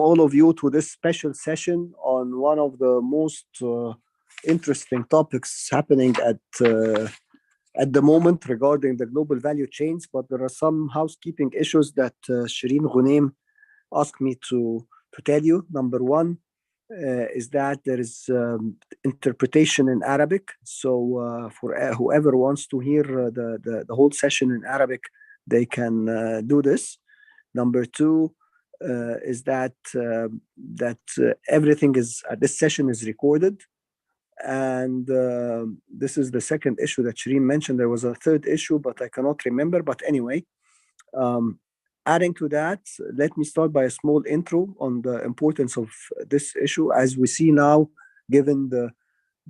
all of you to this special session on one of the most interesting topics happening at the moment regarding the global value chains. But there are some housekeeping issues that Shireen Ghunaim asked me to tell you. Number one is that there is interpretation in Arabic. So for whoever wants to hear the whole session in Arabic, they can do this. Number two is that everything is this session is recorded, and this is the second issue that Shireen mentioned. There was a third issue, but I cannot remember. But anyway, adding to that, let me start by a small intro on the importance of this issue. As we see now, given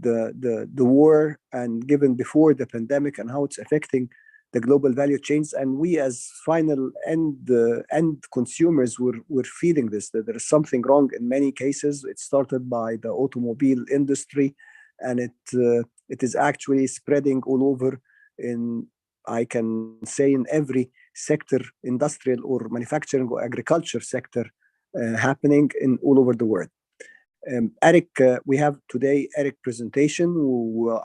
the war and given before the pandemic and how it's affecting the global value chains, and we as final end consumers we're feeling this, that there is something wrong in many cases. It started by the automobile industry, and it is actually spreading all over in, I can say, in every sector, industrial or manufacturing or agriculture sector, happening in all over the world. Eric, we have today Eric presentation,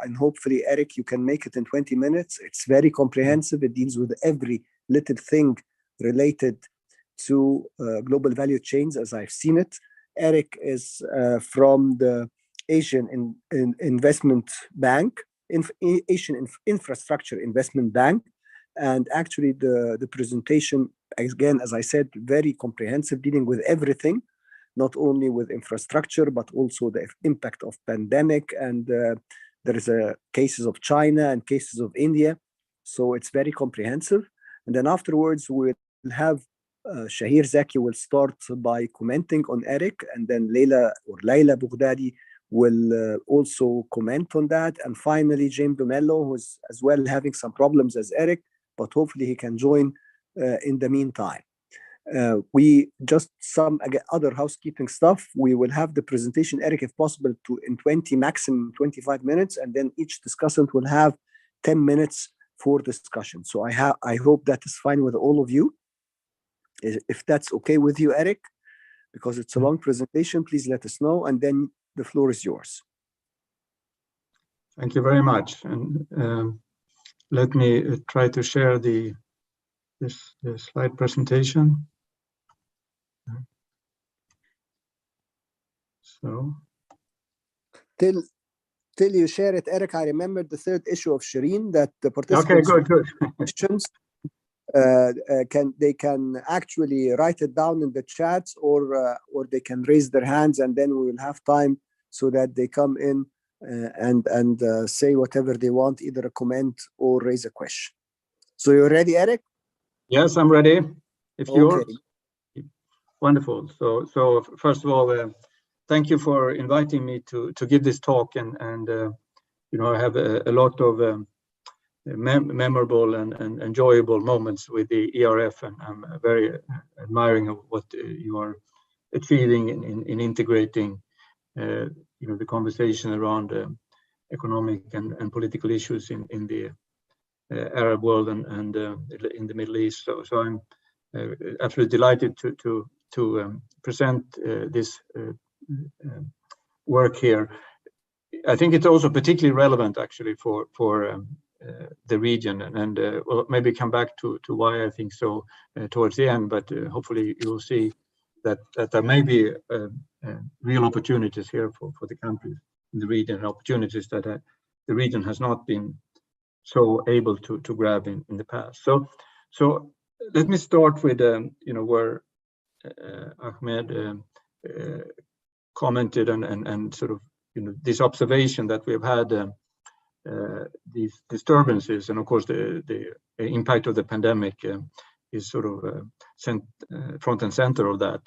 and hopefully Eric, you can make it in 20 minutes. It's very comprehensive. It deals with every little thing related to global value chains as I've seen it. Eric is from the Asian Investment Bank, Asian Infrastructure Investment Bank. And actually the presentation, again, as I said, very comprehensive, dealing with everything, not only with infrastructure, but also the impact of pandemic. And there is cases of China and cases of India. So it's very comprehensive. And then afterwards, we'll have Shahir Zaki will start by commenting on Eric, and then Layla Bughdadi will also comment on that. And finally, James Domello, who's as well having some problems as Eric, but hopefully he can join in the meantime. We just some other housekeeping stuff. We will have the presentation, Eric, if possible, in 20, maximum 25 minutes, and then each discussant will have 10 minutes for discussion. So I hope that is fine with all of you. If that's okay with you, Eric, because it's a long presentation, please let us know, and then the floor is yours. Thank you very much. And let me try to share this slide presentation. So, till you share it, Eric, I remember the third issue of Shireen, that the participants good. questions they can actually write it down in the chats, or they can raise their hands, and then we will have time so that they come in and say whatever they want, either a comment or raise a question. So you're ready, Eric? Yes, I'm ready. If you're wonderful. So first of all, thank you for inviting me to give this talk, and I have a lot of memorable and enjoyable moments with the ERF, and I'm very admiring of what you are achieving in integrating the conversation around economic and political issues in the Arab world and in the Middle East. So I'm absolutely delighted to present this work here. I think it's also particularly relevant actually for the region, and we'll maybe come back to why I think so towards the end, but hopefully you'll see that there may be real opportunities here for the countries in the region, and opportunities that the region has not been so able to grab in the past. So let me start with where Ahmed commented and sort of this observation that we've had these disturbances, and of course the impact of the pandemic is sort of front and center of that.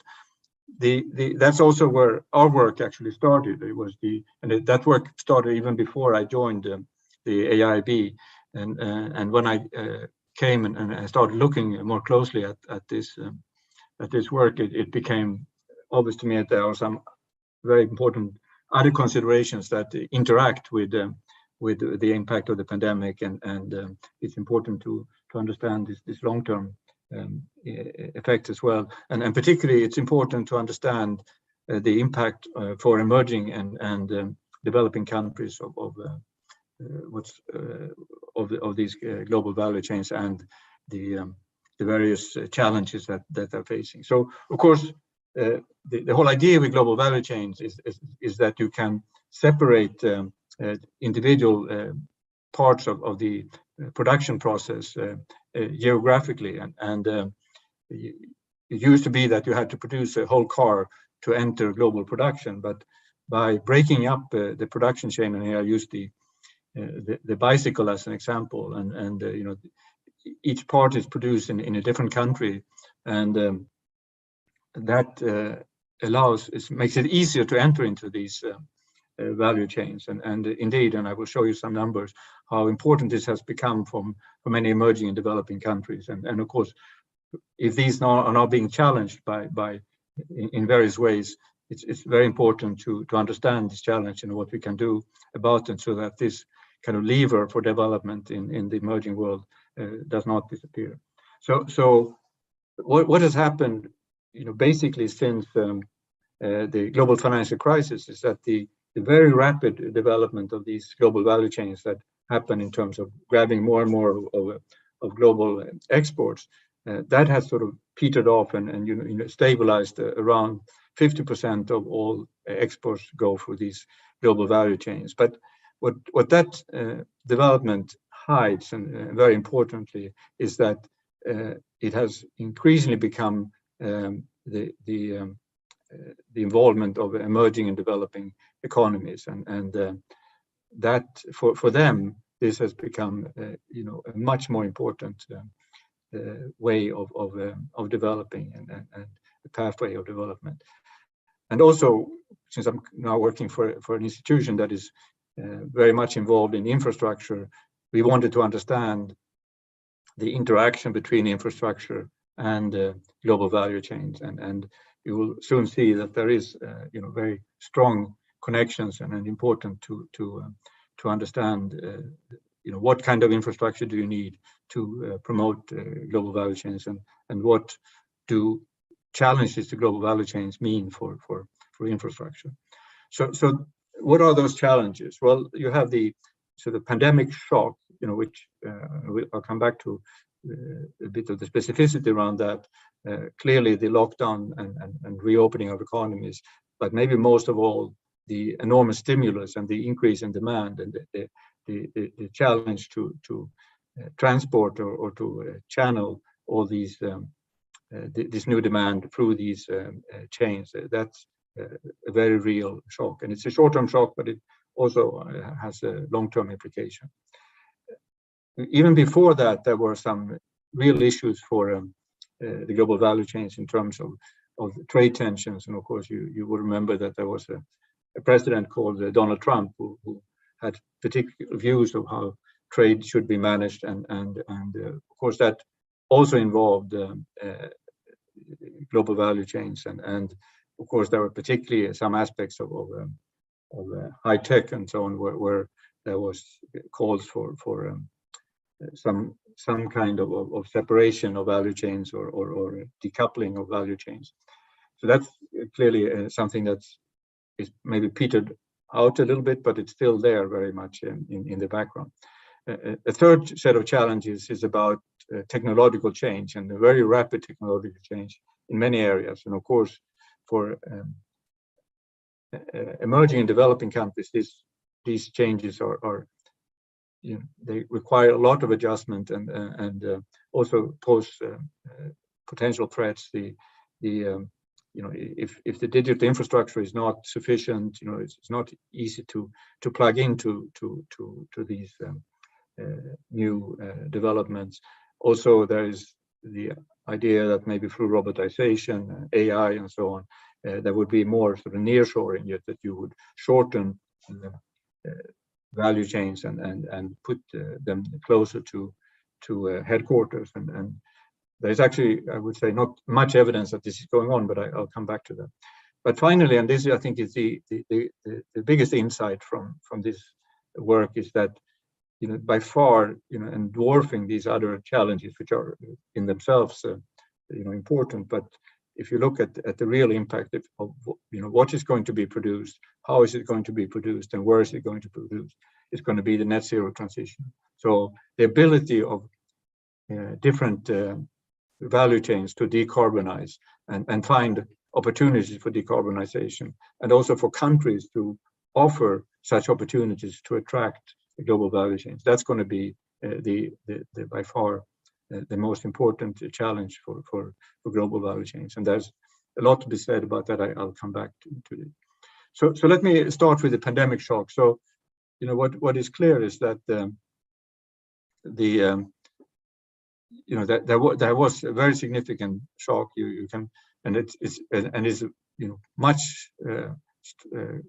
That's also where our work actually started. It was that work started even before I joined the AIB, and when I came and I started looking more closely at this work, it became obvious to me that there are some very important other considerations that interact with the impact of the pandemic, and it's important to understand this long-term effect as well. And particularly, it's important to understand the impact for emerging and developing countries of these global value chains and the various challenges that they're facing. So, of course, the whole idea with global value chains is that you can separate individual parts of the production process geographically, and it used to be that you had to produce a whole car to enter global production, but by breaking up the production chain, and here I use the bicycle as an example, and you know, each part is produced in a different country, and that makes it easier to enter into these value chains, and indeed, and I will show you some numbers how important this has become for many emerging and developing countries, and of course, if these are now being challenged in various ways, it's very important to understand this challenge and what we can do about it, so that this kind of lever for development in the emerging world does not disappear. So what has happened, you know, basically since the global financial crisis is that the very rapid development of these global value chains that happen in terms of grabbing more and more of global exports, that has sort of petered off and you know, stabilized around 50% of all exports go through these global value chains. But what that development hides, and very importantly, is that it has increasingly become the involvement of emerging and developing economies, and that for them this has become you know, a much more important way of developing and a pathway of development. And also, since I'm now working for an institution that is very much involved in infrastructure, we wanted to understand the interaction between infrastructure and global value chains, and you will soon see that there is you know, very strong connections, and important to understand you know, what kind of infrastructure do you need to promote global value chains, and what do challenges to global value chains mean for infrastructure. So what are those challenges? Well, you have the sort of pandemic shock, you know, which I'll come back to a bit of the specificity around that. Clearly the lockdown and reopening of economies, but maybe most of all the enormous stimulus and the increase in demand, and the challenge to transport or to channel all these this new demand through these chains. That's a very real shock, and it's a short-term shock, but it also has a long-term implication. Even before that, there were some real issues for the global value chains in terms of trade tensions, and of course you will remember that there was a president called Donald Trump who had particular views of how trade should be managed, and of course that also involved global value chains, and of course there were particularly some aspects of high tech and so on where there was calls for some kind of separation of value chains or decoupling of value chains. So that's clearly something that's is maybe petered out a little bit, but it's still there very much in the background. A third set of challenges is about technological change, and a very rapid technological change in many areas. And of course, for emerging and developing countries, these changes are you know, they require a lot of adjustment, and also pose potential threats. You know, if the digital infrastructure is not sufficient, you know, it's not easy to plug into these new develelopments. Also, there is the idea that maybe through robotization, AI, and so on, there would be more sort of nearshoring, yet that you would shorten value chains and put them closer to headquarters. And there's actually, I would say, not much evidence that this is going on, but I'll come back to that. But finally, and this I think is the biggest insight from this work, is that by far, and dwarfing these other challenges, which are in themselves, important. But if you look at the real impact of what is going to be produced, how is it going to be produced, and where is it going to be produced, it's going to be the net zero transition. So the ability of different value chains to decarbonize and find opportunities for decarbonization, and also for countries to offer such opportunities to attract the global value chains. That's going to be the by far the most important challenge for global value chains. And there's a lot to be said about that. I'll come back to it. So let me start with the pandemic shock. So what is clear is that there was a very significant shock. You can, and is much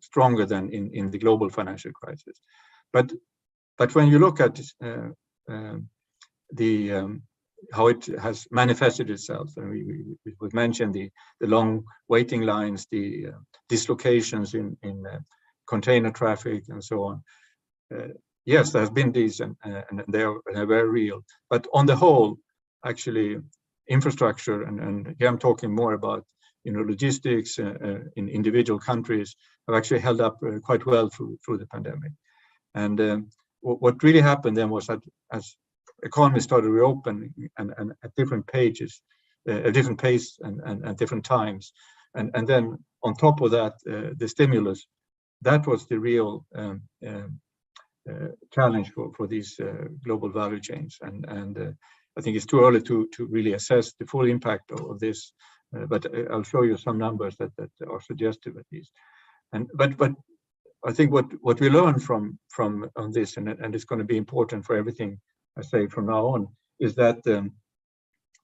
stronger than in the global financial crisis. But when you look at how it has manifested itself, and we mentioned the long waiting lines, the dislocations in container traffic, and so on. Yes, there has been these, and they're very real. But on the whole, actually, infrastructure, and here I'm talking more about logistics in individual countries, have actually held up quite well through the pandemic. And what really happened then was that as economies started reopening and at different pages, at different pace and different times, and then on top of that, the stimulus, that was the real challenge for these global value chains. And I think it's too early to really assess the full impact of this, but I'll show you some numbers that are suggestive at least. But I think what we learn from on this, and it's going to be important for everything I say from now on, is that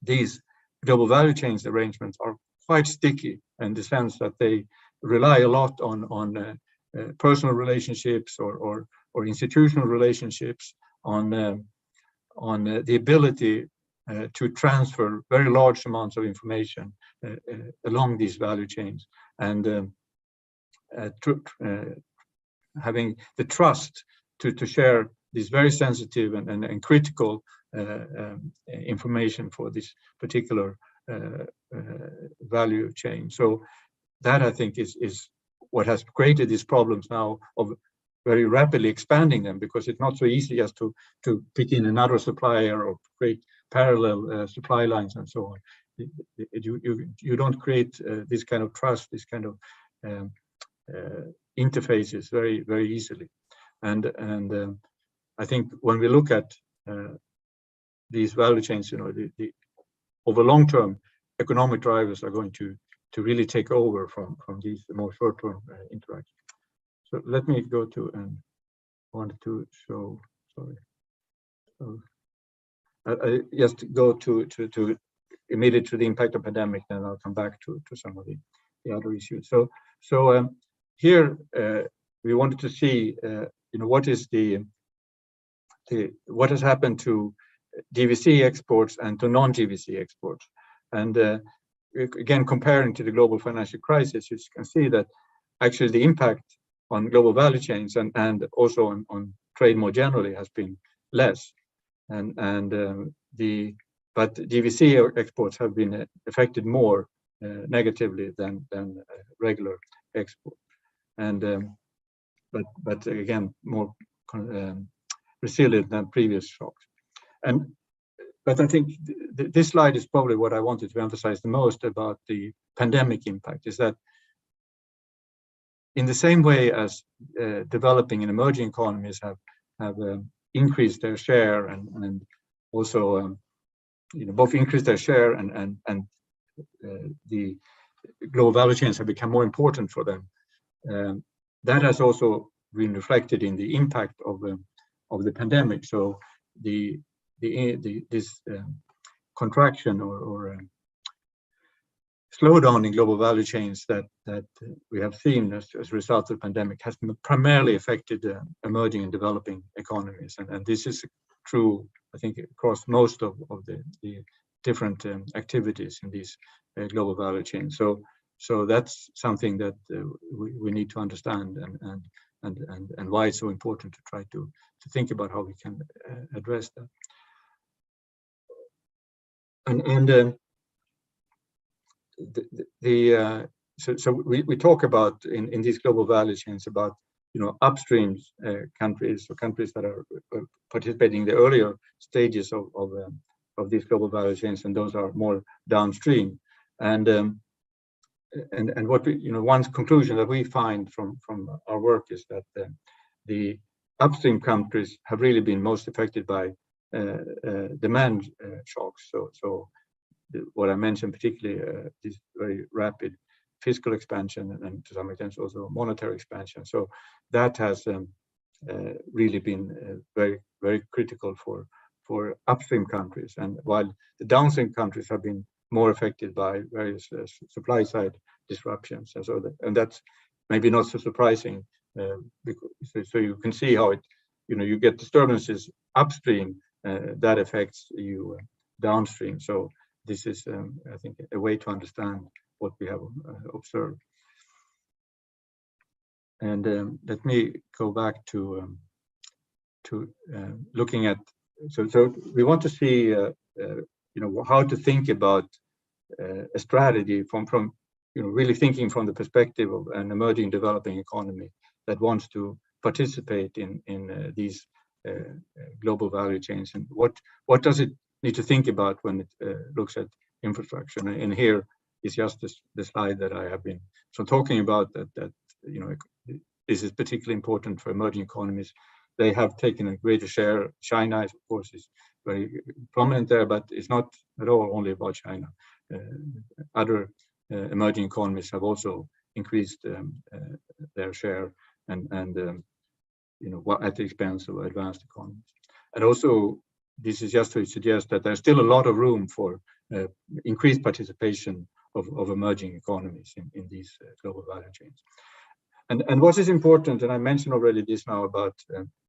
these global value chains arrangements are quite sticky in the sense that they rely a lot on personal relationships or institutional relationships, on the ability to transfer very large amounts of information along these value chains, and having the trust to share this very sensitive and critical information for this particular value chain. So that, I think, is what has created these problems now of very rapidly expanding them, because it's not so easy as to pick in another supplier or create parallel supply lines and so on. You don't create this kind of trust, this kind of interfaces very, very easily. And I think when we look at these value chains, over long term, economic drivers are going to really take over from these more short-term interactions. So let me go to, and I wanted to show, sorry. So I just go to immediately to the impact of pandemic, then I'll come back to some of the other issues. So here we wanted to see, what is what has happened to GVC exports and to non-GVC exports. And again, comparing to the global financial crisis, you can see that actually the impact on global value chains and also on trade more generally has been less. But GVC exports have been affected more negatively than regular export. And but again, more resilient than previous shocks. But I think this slide is probably what I wanted to emphasize the most about the pandemic impact, is that in the same way as developing and emerging economies have increased their share and also both increased their share and the global value chains have become more important for them. That has also been reflected in the impact of the pandemic. So this contraction or slowdown in global value chains that we have seen as a result of the pandemic has primarily affected emerging and developing economies, and this is true, I think, across most of the different activities in these global value chains. So that's something that we need to understand and why it's so important to try to think about how we can address that. So we talk about in these global value chains about upstream countries, or countries that are participating in the earlier stages of these global value chains, and those are more downstream. And what one conclusion that we find from our work is that the upstream countries have really been most affected by demand shocks. So what I mentioned, particularly this very rapid fiscal expansion, and to some extent also monetary expansion. So that has really been very, very critical for upstream countries. And while the downstream countries have been more affected by various supply side disruptions, and that's maybe not so surprising, because so you can see how it, you get disturbances upstream, that affects you downstream. So this is, I think, a way to understand what we have observed. And let me go back to looking at. So we want to see, how to think about a strategy from really thinking from the perspective of an emerging developing economy that wants to participate in these global value chains, and what does it need to think about when it looks at infrastructure. And here is just the slide that I have been talking about, that this is particularly important for emerging economies. They have taken a greater share. China, of course, is very prominent there, but it's not at all only about China. Other emerging economies have also increased their share, and at the expense of advanced economies. And also, this is just to suggest that there's still a lot of room for increased participation of emerging economies in these global value chains. And what is important, and I mentioned already this now about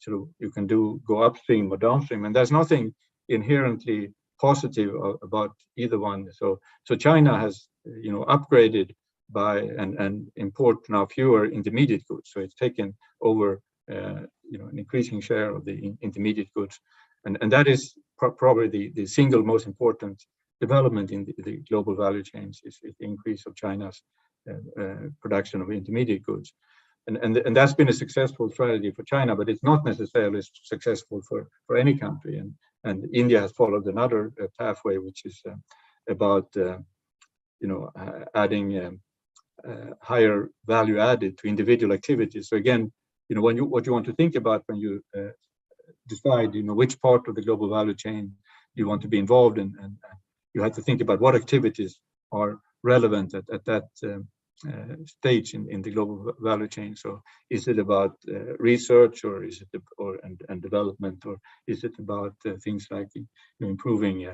you can go upstream or downstream, and there's nothing inherently positive about either one. So China has upgraded by and import now fewer intermediate goods. So it's taken over an increasing share of the intermediate goods, and that is probably the single most important development in the global value chains, is the increase of China's production of intermediate goods. And that's been a successful strategy for China, but it's not necessarily successful for any country. And India has followed another pathway, which is about adding higher value added to individual activities. So again, what you want to think about when you decide, which part of the global value chain you want to be involved in, and you have to think about what activities are relevant at that stage in the global value chain. So is it about research, or is it and development, or is it about things like improving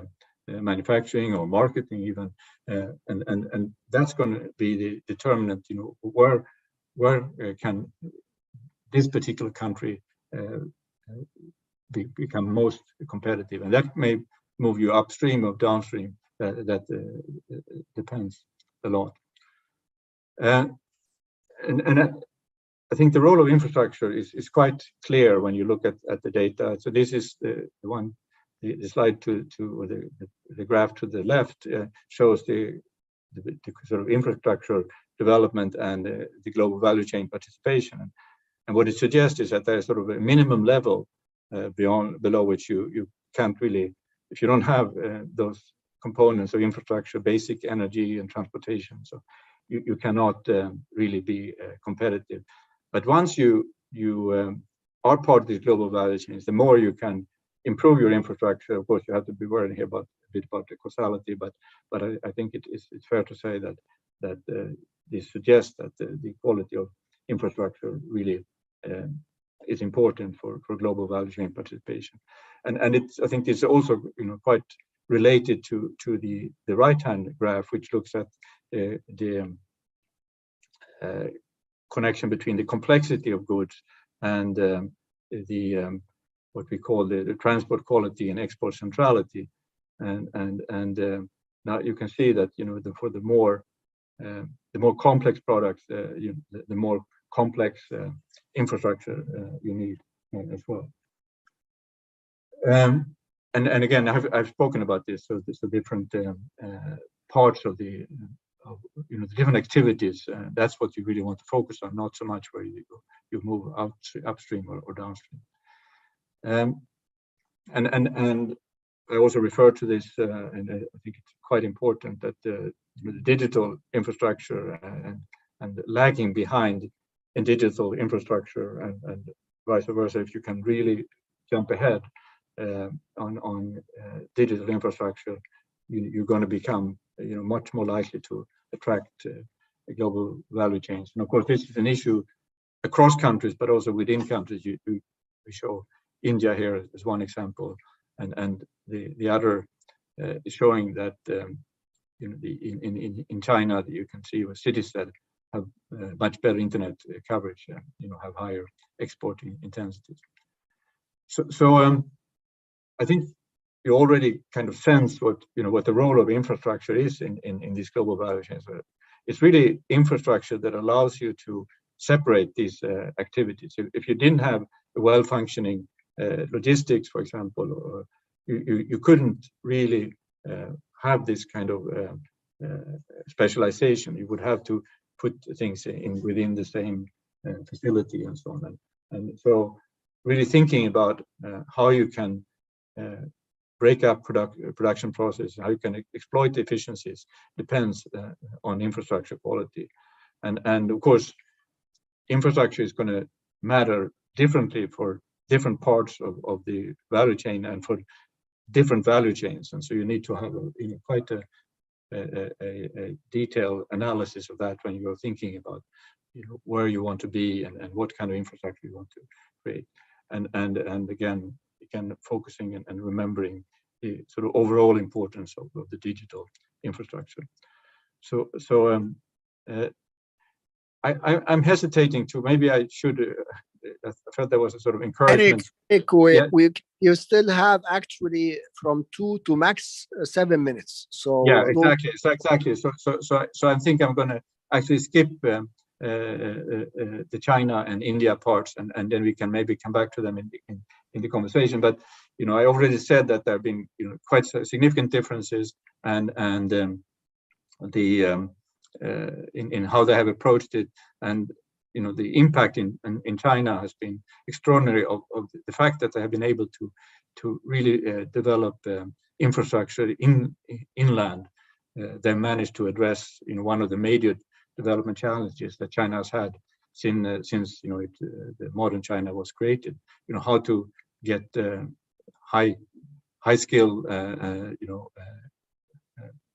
manufacturing or marketing even, and that's going to be the determinant. Where can this particular country become most competitive, and that may move you upstream or downstream. That depends a lot. And I think the role of infrastructure is quite clear when you look at the data. So this is the slide or the graph to the left shows the sort of infrastructure development and the global value chain participation. And what it suggests is that there's sort of a minimum level below which you can't really, if you don't have those components of infrastructure, basic energy and transportation, so you cannot really be competitive. But once you are part of these global value chains, the more you can improve your infrastructure. Of course, you have to be worried here a bit about the causality, but I think it's fair to say that this suggests that the quality of infrastructure really is important for global value chain participation. And I think it's also quite related to the right-hand graph, which looks at the connection between the complexity of goods and the what we call the transport quality and export centrality. And now you can see that for the more complex products, the more complex infrastructure you need as well. And again, I've spoken about this. So there's the different parts of the different activities. That's what you really want to focus on, not so much where you move upstream or downstream. And I also refer to this, and I think it's quite important that the digital infrastructure and lagging behind in digital infrastructure and vice versa. If you can really jump ahead on digital infrastructure, you're going to become much more likely to attract global value chains. And of course, this is an issue across countries, but also within countries. We show India here as one example, and the other is showing that in China you can see cities that have much better internet coverage, have higher export intensities. So I think you already kind of sense what the role of infrastructure is in these global value chains. It's really infrastructure that allows you to separate these activities. If you didn't have a well-functioning logistics, for example, or you couldn't really have this kind of specialization. You would have to put things within the same facility and so on. And so really thinking about how you can break up production process, how you can exploit the efficiencies depends on infrastructure quality. And of course, infrastructure is going to matter differently for different parts of the value chain and for different value chains. And so you need to have quite a detailed analysis of that when you're thinking about where you want to be and what kind of infrastructure you want to create. And again focusing and remembering the sort of overall importance of the digital infrastructure. So I'm hesitating to, maybe I should, I felt there was a sort of encouragement. Eric, you still have actually from 2 to max 7 minutes. So yeah, exactly. So I think I'm going to actually skip the China and India parts, and then we can maybe come back to them in the conversation. But I already said that there have been quite significant differences, and in how they have approached it, and the impact in China has been extraordinary of the fact that they have been able to really develop infrastructure inland. They managed to address one of the major development challenges that China has had since the modern China was created. How to get high skill,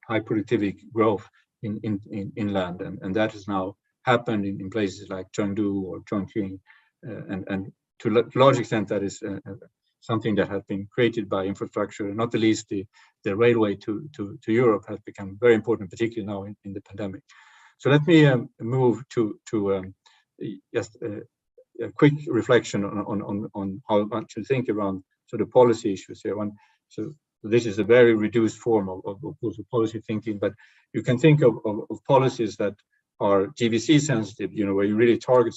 high productivity growth in inland, and that has now happened in places like Chengdu or Chongqing, and to a large extent that is something that has been created by infrastructure, not the least the railway to Europe has become very important, particularly now in the pandemic. So let me move to just a quick reflection on how much to think around sort of policy issues here. So this is a very reduced form of policy thinking, but you can think of policies that are GVC sensitive, where you really target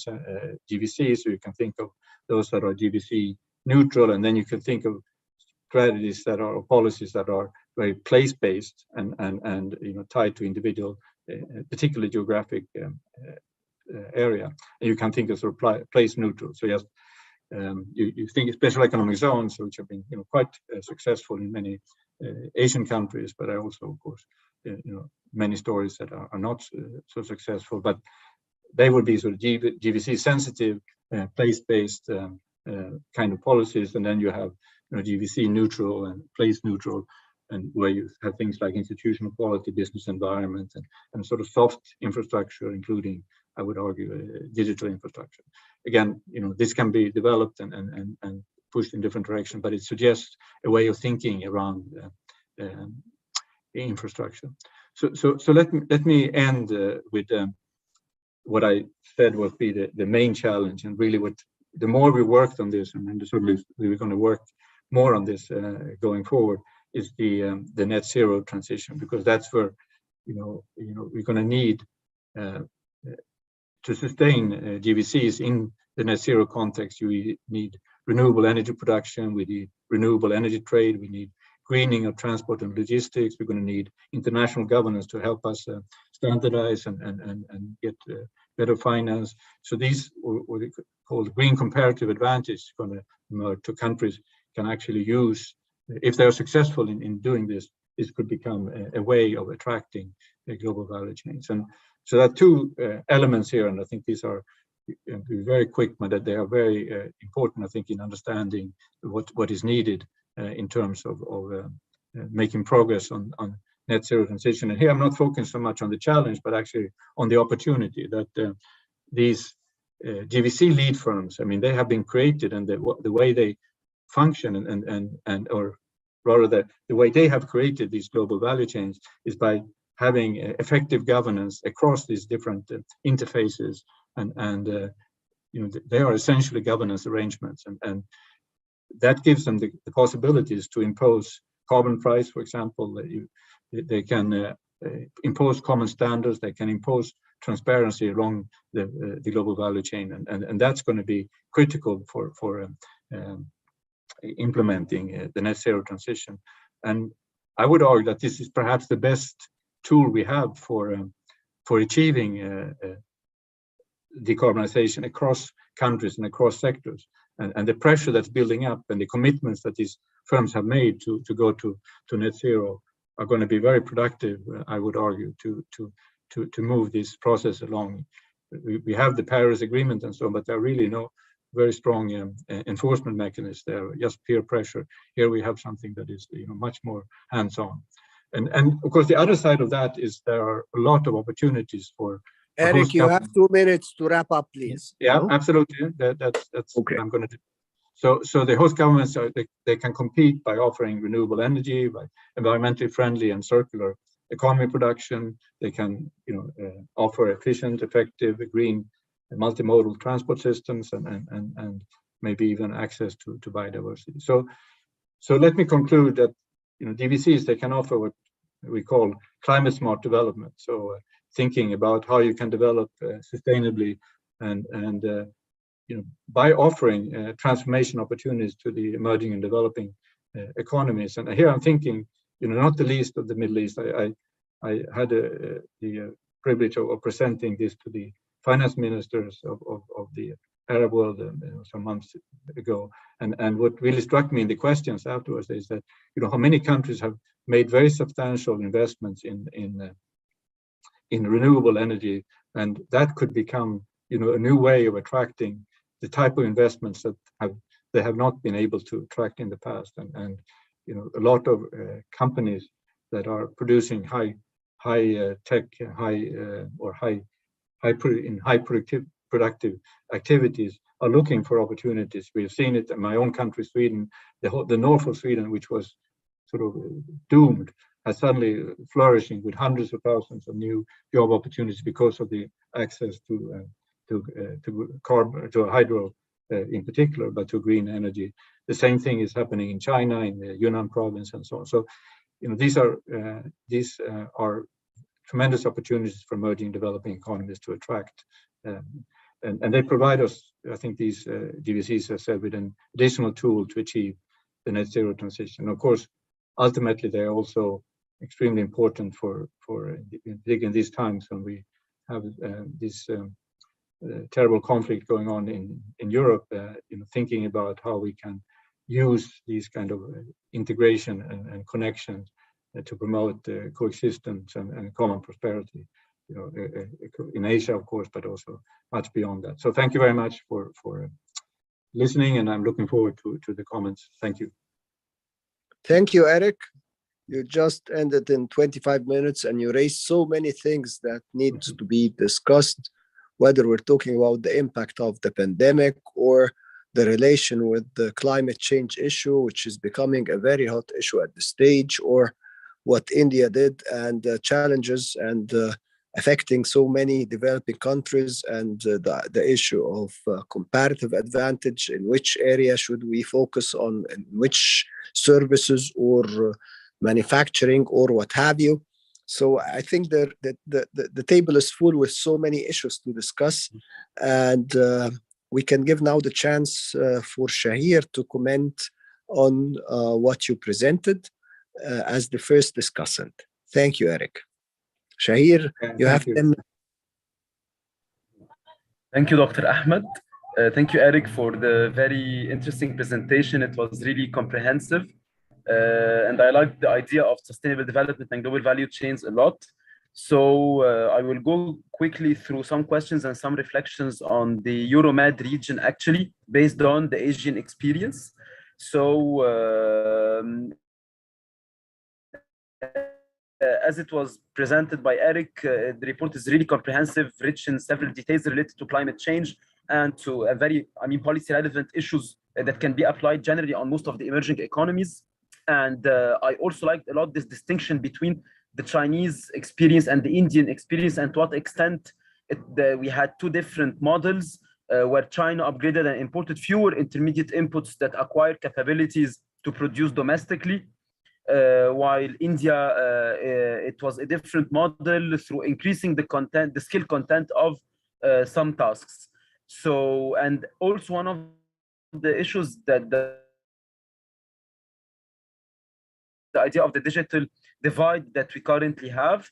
GVC. So you can think of those that are GVC neutral, and then you can think of strategies that are policies that are very place-based and tied to individual, particularly geographic area. And you can think of sort of place neutral. So yes, you think of special economic zones, which have been quite successful in many Asian countries, but I also, of course, many stories that are not so successful, but they would be sort of GVC sensitive, place-based kind of policies, and then you have GVC neutral and place neutral, and where you have things like institutional quality, business environment, and sort of soft infrastructure, including, I would argue, digital infrastructure. Again, this can be developed and pushed in different directions, but it suggests a way of thinking around infrastructure. So let me end with what I said would be the main challenge, and really what the more we worked on this, and certainly we're going to work more on this going forward, is the net zero transition, because that's where we're going to need to sustain GVCs in the net zero context, we need renewable energy production, we need renewable energy trade, we need greening of transport and logistics. We're going to need international governance to help us standardize and get better finance. So these, what they call green comparative advantage, is going to emerge to countries can actually use, if they're successful in doing this, this could become a way of attracting global value chains. And so there are two elements here, and I think these are very quick, but that they are very important, I think, in understanding what is needed in terms of making progress on net zero transition. And here I'm not focusing so much on the challenge, but actually on the opportunity that these GVC lead firms, I mean, they have been created, and the way they function and or rather the way they have created these global value chains is by having effective governance across these different interfaces, and you know, they are essentially governance arrangements, and that gives them the possibilities to impose carbon price, for example. They can impose common standards, they can impose transparency along the global value chain, and that's going to be critical for implementing the net zero transition. And I would argue that this is perhaps the best tool we have for achieving decarbonization across countries and across sectors. And the pressure that's building up and the commitments that these firms have made to go to net zero are going to be very productive, I would argue, to move this process along. We have the Paris Agreement and so on, but there are really no very strong enforcement mechanisms there, just peer pressure. Here we have something that is, you know, much more hands-on. And of course, the other side of that is there are a lot of opportunities for Eric, you have 2 minutes to wrap up, please. Yeah, absolutely. That's okay. What I'm going to do. So the host governments they can compete by offering renewable energy, by environmentally friendly and circular economy production. They can, you know, offer efficient, effective, green, multimodal transport systems, and maybe even access to biodiversity. So let me conclude that, you know, DVCs, they can offer what we call climate smart development. So thinking about how you can develop sustainably and you know, by offering transformation opportunities to the emerging and developing economies. And here I'm thinking, you know, not the least of the Middle East. I had the privilege of presenting this to the finance ministers of the Arab world some months ago. And what really struck me in the questions afterwards is that, you know, how many countries have made very substantial investments in renewable energy, and that could become, you know, a new way of attracting the type of investments that they have not been able to attract in the past. And you know, a lot of companies that are producing high productive activities are looking for opportunities. We've seen it in my own country, Sweden. The north of Sweden, which was sort of doomed, has suddenly flourishing with hundreds of thousands of new job opportunities because of the access to carbon, to hydro in particular, but to green energy. The same thing is happening in China, in the Yunnan province, and so on. So, you know, these are tremendous opportunities for emerging developing economies to attract, and they provide us, I think these GVCs, as I said, with an additional tool to achieve the net zero transition. Of course, ultimately, they are also extremely important for in these times when we have this terrible conflict going on in Europe. You know, thinking about how we can use these kind of integration and connections to promote coexistence and common prosperity, you know, in Asia, of course, but also much beyond that. So thank you very much for listening, and I'm looking forward to the comments. Thank you. Thank you, Eric. You just ended in 25 minutes, and you raised so many things that need to be discussed, whether we're talking about the impact of the pandemic or the relation with the climate change issue, which is becoming a very hot issue at this stage, or what India did and the challenges and affecting so many developing countries, and the issue of comparative advantage. In which area should we focus on, in which services or manufacturing or what have you. So I think the table is full with so many issues to discuss, and we can give now the chance for Shahir to comment on what you presented as the first discussant. Thank you, Eric. Shahir, you have 10 minutes. Thank you, Dr. Ahmed. Thank you, Eric, for the very interesting presentation. It was really comprehensive. And I like the idea of sustainable development and global value chains a lot. So I will go quickly through some questions and some reflections on the Euromad region, actually, based on the Asian experience. So as it was presented by Eric, the report is really comprehensive, rich in several details related to climate change and to a very, policy relevant issues that can be applied generally on most of the emerging economies. And I also liked a lot this distinction between the Chinese experience and the Indian experience, and to what extent we had two different models where China upgraded and imported fewer intermediate inputs that acquire capabilities to produce domestically, while India, it was a different model through increasing the skill content of some tasks. So, and also one of the issues that the idea of the digital divide that we currently have.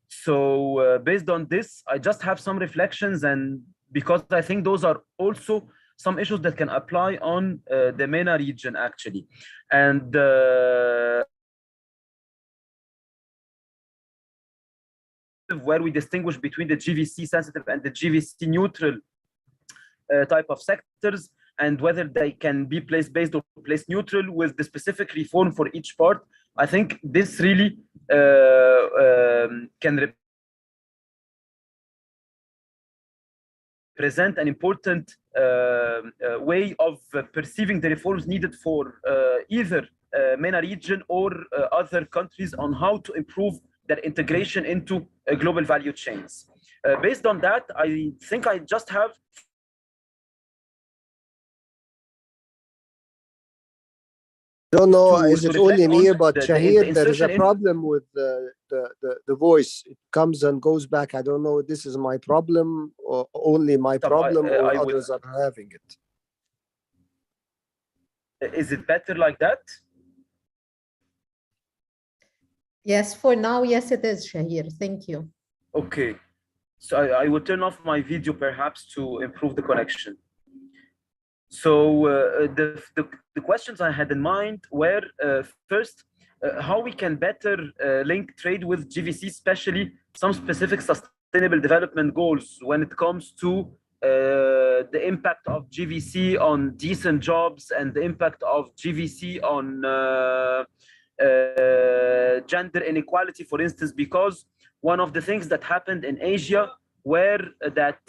So based on this, I just have some reflections, and because I think those are also some issues that can apply on the MENA region, actually. And where we distinguish between the GVC sensitive and the GVC neutral type of sectors, and whether they can be place-based or place-neutral with the specific reform for each part. I think this really can represent an important way of perceiving the reforms needed for either MENA region or other countries on how to improve their integration into global value chains. Based on that, I think I just have don't know, is it only me, but Shahir, there is a problem with the voice. It comes and goes back. I don't know if this is my problem or only my problem, or others are having it. Is it better like that? Yes, for now, yes, it is, Shahir. Thank you. Okay. So I will turn off my video perhaps to improve the connection. So the questions I had in mind were first, how we can better link trade with GVC, especially some specific sustainable development goals when it comes to the impact of GVC on decent jobs and the impact of GVC on gender inequality, for instance, because one of the things that happened in Asia were that,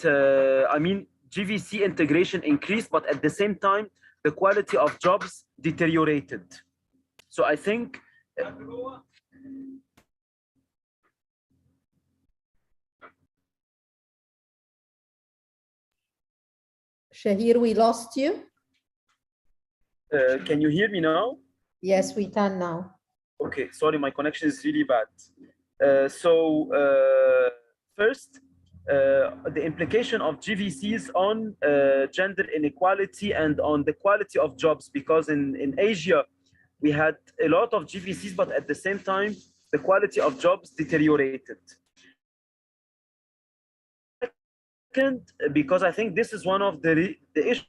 GVC integration increased, but at the same time, the quality of jobs deteriorated. So I think Shahir, we lost you. Can you hear me now? Yes, we can now. Okay, sorry, my connection is really bad. First, the implication of GVCs on gender inequality and on the quality of jobs, because in Asia, we had a lot of GVCs, but at the same time, the quality of jobs deteriorated. Second, because I think this is one of the issues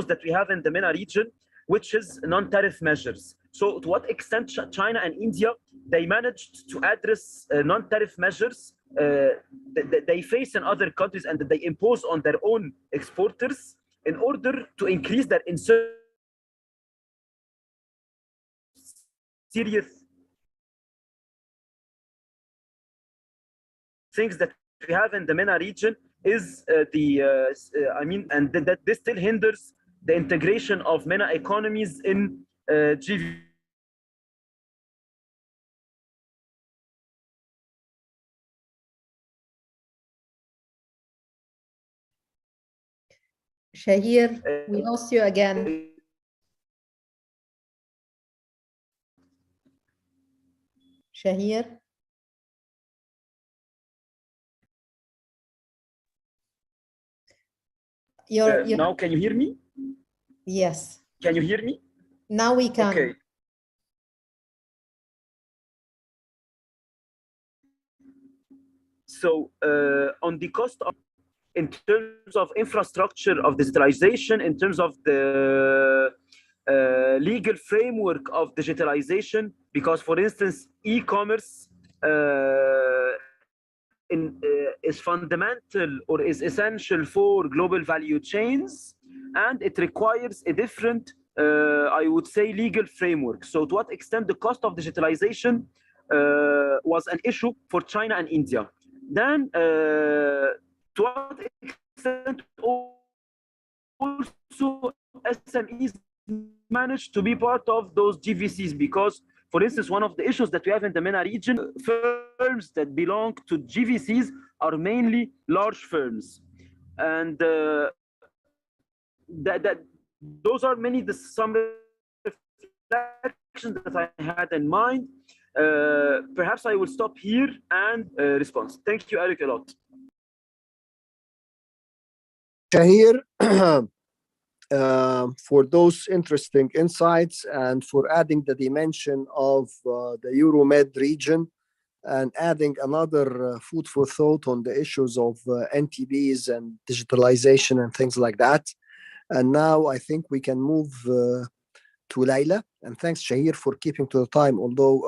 that we have in the MENA region, which is non-tariff measures. So to what extent China and India, they managed to address non-tariff measures that they face in other countries and that they impose on their own exporters in order to increase their serious things that we have in the MENA region is and that this still hinders the integration of MENA economies in GVC. Shahir, we lost you again. Shahir? Now, can you hear me? Yes. Can you hear me? Now we can. Okay. So on the cost of, in terms of infrastructure of digitalization, in terms of the legal framework of digitalization, because for instance, e-commerce is fundamental or is essential for global value chains, and it requires a different, I would say, legal framework. So to what extent the cost of digitalization was an issue for China and India. Then to what extent also SMEs managed to be part of those GVCs, because for instance, one of the issues that we have in the MENA region, firms that belong to GVCs are mainly large firms, and those are some reflections that I had in mind. Perhaps I will stop here and respond. Thank you, Eric, a lot. Shahir, for those interesting insights and for adding the dimension of the Euromad region and adding another food for thought on the issues of NTBs and digitalization and things like that. And now I think we can move to Layla. And thanks, Shahir, for keeping to the time, although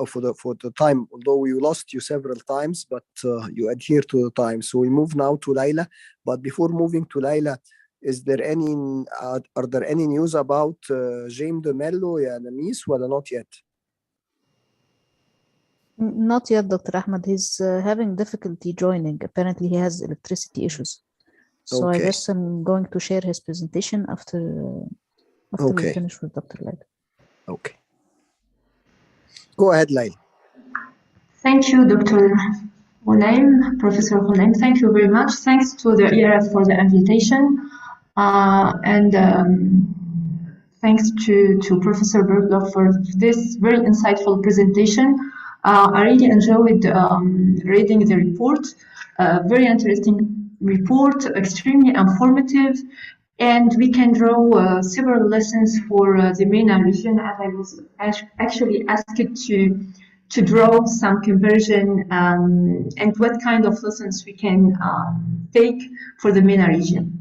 although we lost you several times, but you adhere to the time. So we move now to Layla. But before moving to Layla, are there any news about James de Mello, ya Namis, or not yet? Not yet, Dr. Ahmed. He's having difficulty joining. Apparently, he has electricity issues. So I guess I'm going to share his presentation after we finish with Dr. Layla. Okay. Go ahead, Layla. Thank you, Dr. Ghunaim, Professor Ghunaim. Thank you very much. Thanks to the ERF for the invitation. Thanks to Professor Bergloff for this very insightful presentation. I really enjoyed reading the report. Very interesting report, extremely informative, and we can draw several lessons for the MENA region, as I was actually asked to draw some comparison and what kind of lessons we can take for the MENA region.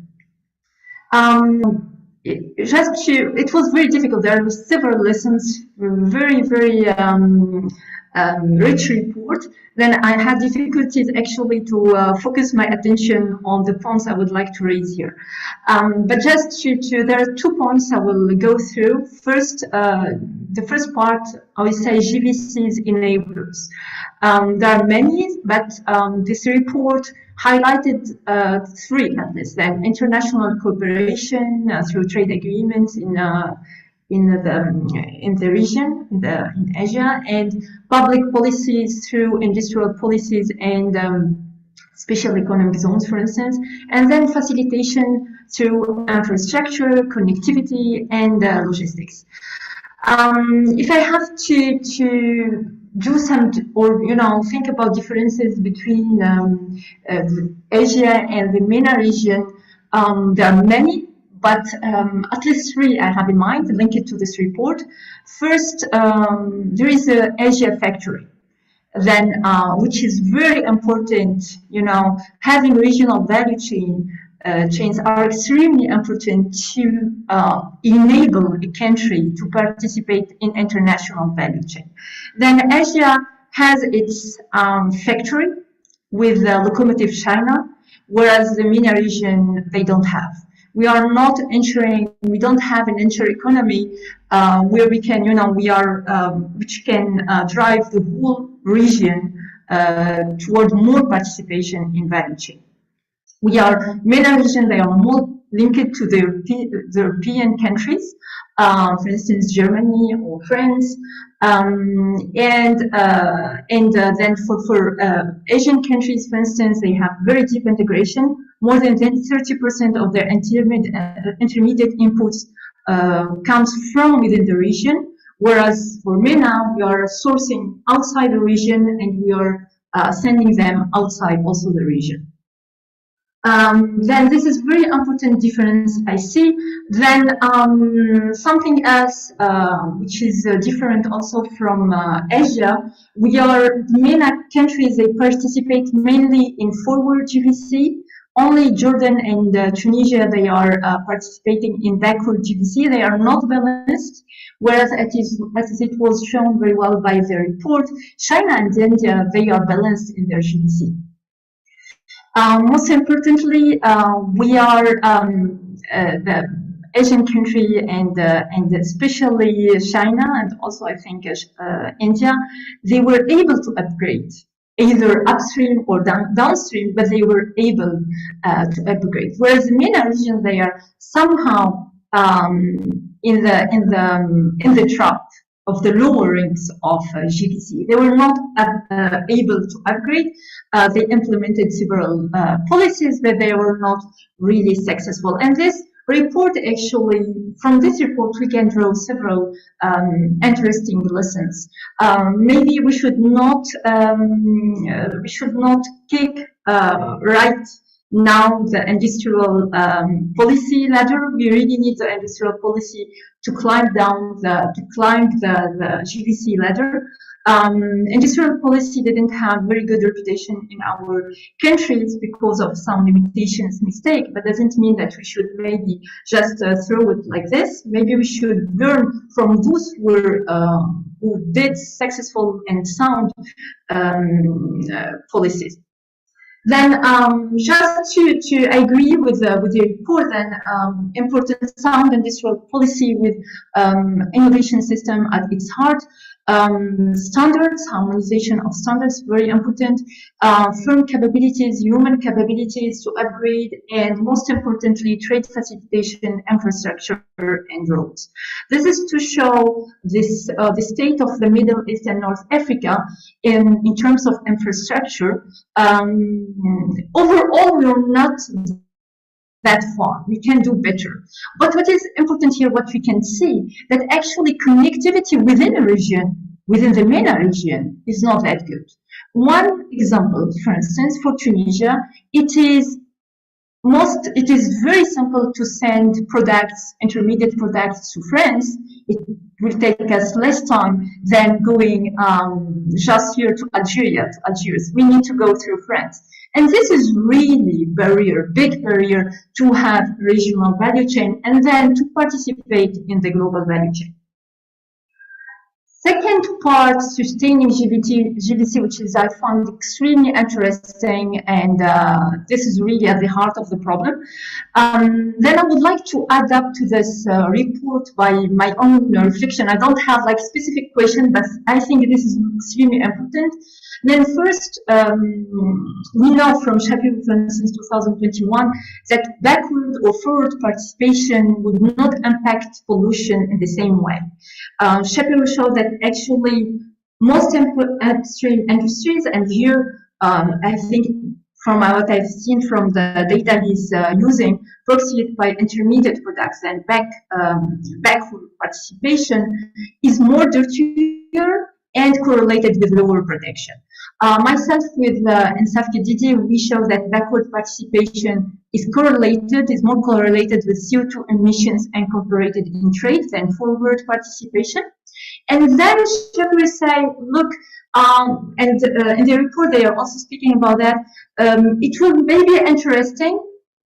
It was very difficult. There were several lessons, very rich report. Then I had difficulties actually to focus my attention on the points I would like to raise here. But just there are 2 points I will go through. First, the first part, I will say GVCs enablers. There are many, but this report highlighted 3 at least. Then international cooperation through trade agreements in the region, in Asia, and public policies through industrial policies and special economic zones, for instance, and then facilitation through infrastructure, connectivity, and logistics. If I have to do some, or think about differences between Asia and the MENA region, there are many, but at least 3 I have in mind linked to this report. First, there is the Asia factory, then which is very important. Having regional value chains are extremely important to enable a country to participate in international value chain. Then Asia has its factory with locomotive China, whereas the MENA region, they don't have. We don't have an inter-economy where we can, which can drive the whole region toward more participation in value chain. MENA region, they are more linked to the European countries, for instance, Germany or France, then for Asian countries, for instance, they have very deep integration. More than 30% of their intermediate inputs comes from within the region, Whereas for MENA, we are sourcing outside the region and we are sending them outside also the region. Then this is very important difference I see. Then something else which is different also from Asia, MENA countries, they participate mainly in forward GVC. Only Jordan and Tunisia, they are participating in backward GVC. They are not balanced, whereas as it was shown very well by the report, China and India, they are balanced in their GVC. Most importantly, we are the Asian country and especially China and also I think India, they were able to upgrade either upstream or downstream, but they were able to upgrade. Whereas the MENA region, they are somehow in the trap of the lowerings of GVC. They were not able to upgrade. They implemented several policies, but they were not really successful. And this report, actually, from this report, we can draw several interesting lessons. Maybe we should not kick right now the industrial policy ladder. We really need the industrial policy to climb the GVC ladder. Industrial policy didn't have very good reputation in our countries because of some limitations, mistake, but doesn't mean that we should maybe just throw it like this. Maybe we should learn from those who did successful and sound policies. Then just to agree with the report, then important sound industrial policy with innovation system at its heart. Standards, harmonization of standards, very important. Firm capabilities, human capabilities to upgrade, and most importantly, trade facilitation, infrastructure, and roads. This is to show this the state of the Middle East and North Africa in terms of infrastructure. Overall, we are not that far. We can do better. But what is important here, what we can see, that actually connectivity within a region, within the MENA region, is not that good. One example, for instance, for Tunisia, it is very simple to send products, intermediate products to France. It will take us less time than going just here to Algiers. We need to go through France. And this is really big barrier to have regional value chain and then to participate in the global value chain. Second part, sustaining GVC, which is I found extremely interesting, and this is really at the heart of the problem. Then I would like to add up to this report by my own reflection. I don't have like specific question, but I think this is extremely important. Then first, we know from Shapiro, for instance, 2021, that backward or forward participation would not impact pollution in the same way. Shapiro showed that actually most upstream industries, and here I think from what I've seen from the data he's using, proceed by intermediate products and backward participation is more dirtier and correlated with lower protection. Myself with Insaf Kedidi, we show that backward participation is more correlated with CO2 emissions incorporated in trade than forward participation. And then Shapiro say, look, and in the report they are also speaking about that, it will maybe interesting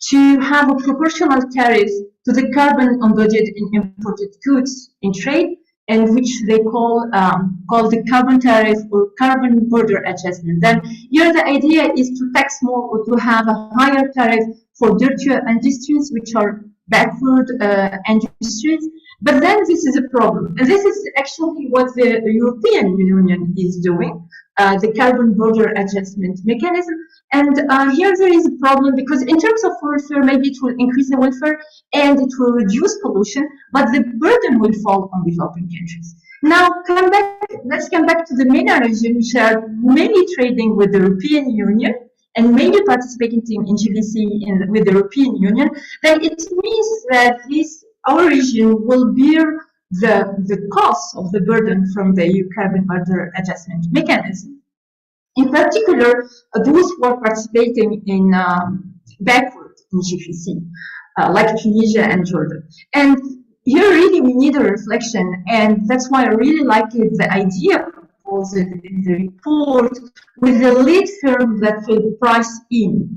to have a proportional tariff to the carbon embodied in imported goods in trade, and which they call the carbon tariff or carbon border adjustment. Then here the idea is to tax more or to have a higher tariff for dirtier industries, which are backward industries. But then this is a problem. And this is actually what the European Union is doing, the carbon border adjustment mechanism. And here there is a problem because in terms of welfare, maybe it will increase the welfare and it will reduce pollution, but the burden will fall on developing countries. Now, let's come back to the MENA region, which are mainly trading with the European Union and mainly participating in GVC with the European Union. Then it means that our region will bear the cost of the burden from the EU carbon border adjustment mechanism. In particular, those who are participating in backward in GVC, like Tunisia and Jordan. And here really we need a reflection, and that's why I really like the idea proposed in the report with the lead firm that will price in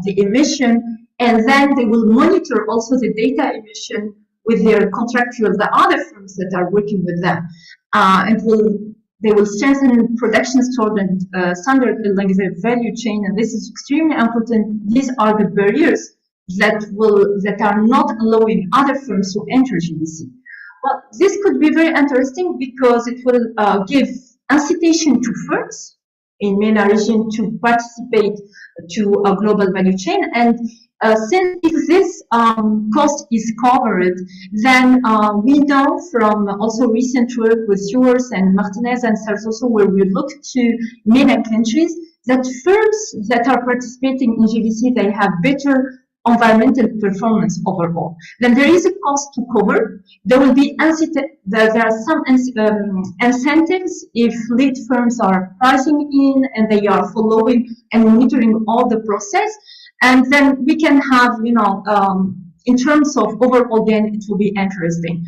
the emission, and then they will monitor also the data emission with their contractual, the other firms that are working with them, and they will strengthen production standard building the value chain, and this is extremely important. These are the barriers that are not allowing other firms to enter GVC. Well, this could be very interesting because it will give incitation to firms in MENA region to participate to a global value chain. And since if this cost is covered, then we know from also recent work with Stewart and Martinez and Sarzoso, where we look to MENA countries, that firms that are participating in GVC, they have better environmental performance overall. Then there is a cost to cover. There will be there are some incentives if lead firms are pricing in and they are following and monitoring all the process. And then we can have, in terms of overall gain, it will be interesting.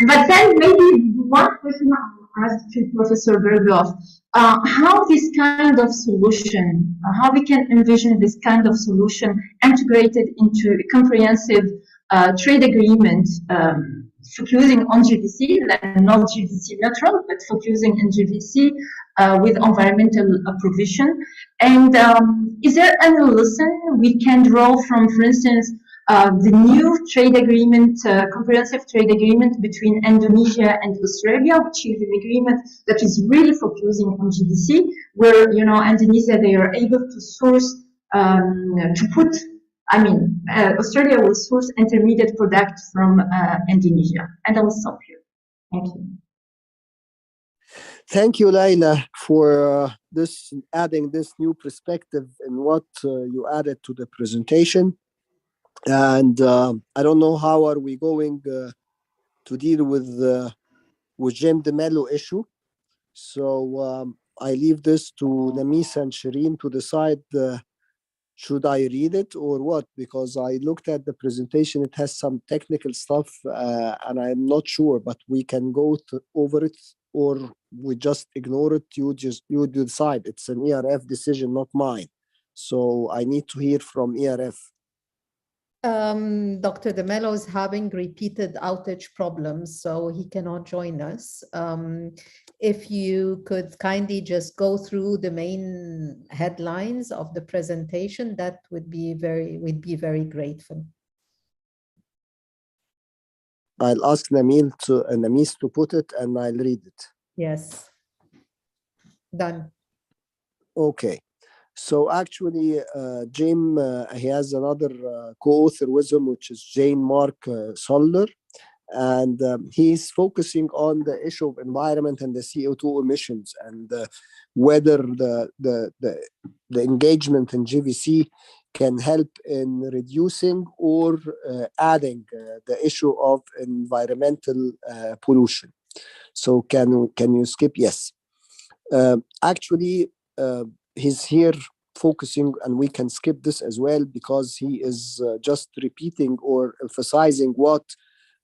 But then maybe one question I'll ask to Professor Berghoff, how this kind of solution, how we can envision this kind of solution integrated into a comprehensive trade agreement, focusing on GVC, not GVC neutral, but focusing on GVC with environmental provision. And is there any lesson we can draw from, for instance, the new trade agreement, comprehensive trade agreement between Indonesia and Australia, which is an agreement that is really focusing on GVC, where, Indonesia, they are able to source, Australia will source intermediate products from Indonesia. And I will stop here. Thank you. Thank you, Laila, for adding this new perspective in what you added to the presentation. And I don't know how are we going to deal with Jim de Mello issue. So I leave this to Namis and Shireen to decide should I read it or what, because I looked at the presentation, it has some technical stuff and I'm not sure, but we can go over it or we just ignore it. You decide. It's an ERF decision, not mine. So I need to hear from ERF. Dr. De Mello is having repeated outage problems, so he cannot join us. If you could kindly just go through the main headlines of the presentation, that would be we'd be very grateful. I'll ask Namis to put it and I'll read it. Yes. Done. Okay. So actually, Jim, he has another co-author with him, which is Jane-Mark Soller, and he's focusing on the issue of environment and the CO2 emissions and whether the engagement in GVC can help in reducing or adding the issue of environmental pollution. So can you skip? Yes. Actually, he's here focusing, and we can skip this as well because he is just repeating or emphasizing what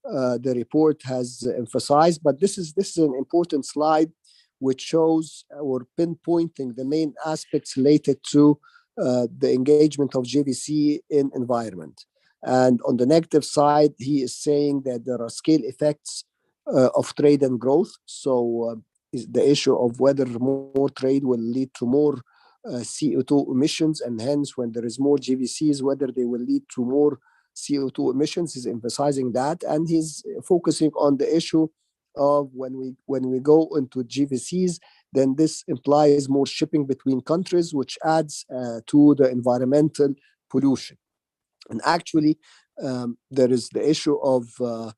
the report has emphasized. But this is an important slide which shows or pinpointing the main aspects related to the engagement of GVC in environment. And on the negative side, he is saying that there are scale effects of trade and growth. So is the issue of whether more trade will lead to more CO2 emissions, and hence when there is more GVCs, whether they will lead to more CO2 emissions. He's emphasizing that, and he's focusing on the issue of when we go into GVCs, then this implies more shipping between countries, which adds to the environmental pollution. And actually, there is the issue of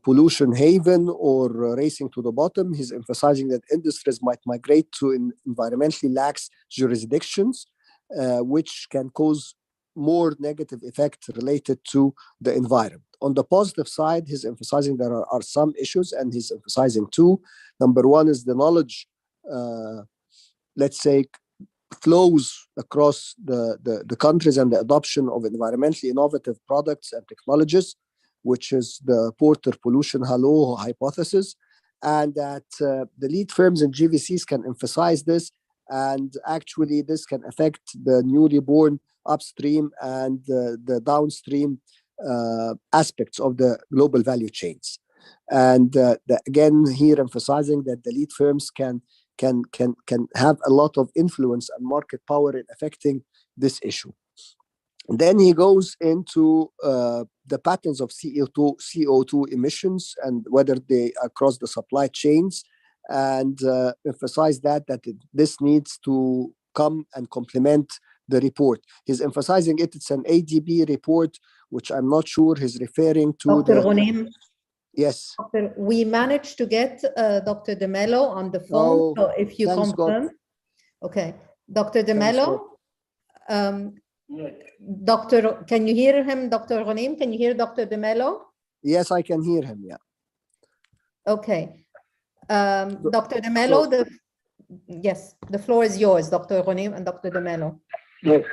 pollution haven or racing to the bottom. He's emphasizing that industries might migrate to environmentally lax jurisdictions, which can cause more negative effects related to the environment. on the positive side, he's emphasizing there are some issues, and he's emphasizing two. Number one is the knowledge, let's say, flows across the countries and the adoption of environmentally innovative products and technologies, which is the Porter pollution halo hypothesis, and that the lead firms and GVCs can emphasize this, and actually this can affect the newly born upstream and the downstream aspects of the global value chains. And again, here emphasizing that the lead firms can have a lot of influence and market power in affecting this issue. And then he goes into the patterns of CO2 emissions and whether they across the supply chains, and emphasize that this needs to come and complement the report. He's emphasizing it's an ADB report, which I'm not sure he's referring to. Dr. Ghonim. Yes. We managed to get Dr. De Mello on the phone. So if you confirm. Okay. Dr. De Mello. Can you hear him, Dr. Ghonim? Can you hear Dr. De Mello? Yes, I can hear him, yeah. Okay. Dr. De Mello, yes, the floor is yours, Dr. Ghonim and Dr. De Mello. Yes.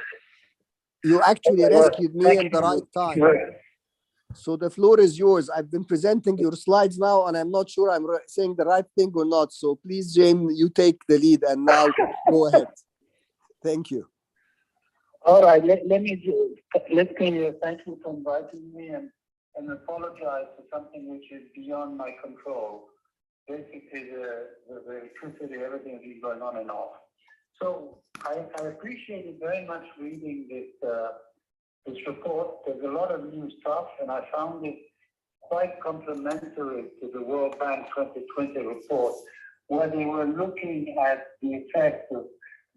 You actually rescued me in the right time. Yes. So the floor is yours. I've been presenting your slides now, and I'm not sure I'm saying the right thing or not. So please, James, you take the lead, and now go ahead. Thank you. All right. Let me thank you for inviting me and apologize for something which is beyond my control. Basically, the electricity, everything is going on and off. So I appreciated very much reading this report. There's a lot of new stuff, and I found it quite complementary to the World Bank 2020 report, where they were looking at the effect of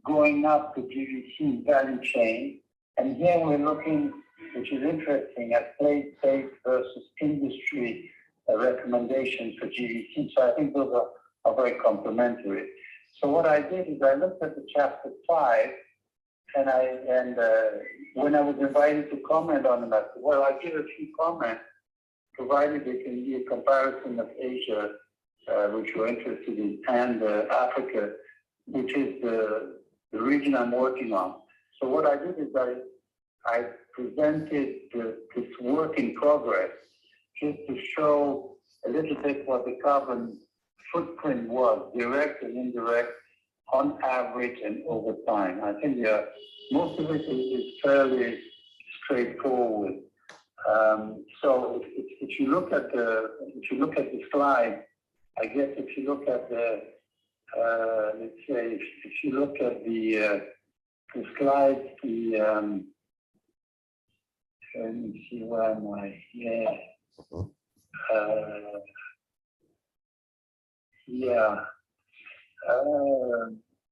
going up the GVC value chain. And here we're looking, which is interesting, at place-based versus industry recommendations for GVC. So I think those are very complementary. So what I did is I looked at the chapter 5, and when I was invited to comment on it, I said, well, I'll give a few comments, provided there can be a comparison of Asia, which we're interested in, and Africa, which is the region I'm working on. So what I did is I presented this work in progress just to show a little bit what the carbon footprint was, direct and indirect, on average and over time. I think most of it is fairly straightforward. So if you look at the slide, I guess if you look at the let's say if you look at the slide, let me see, where am I? Yeah.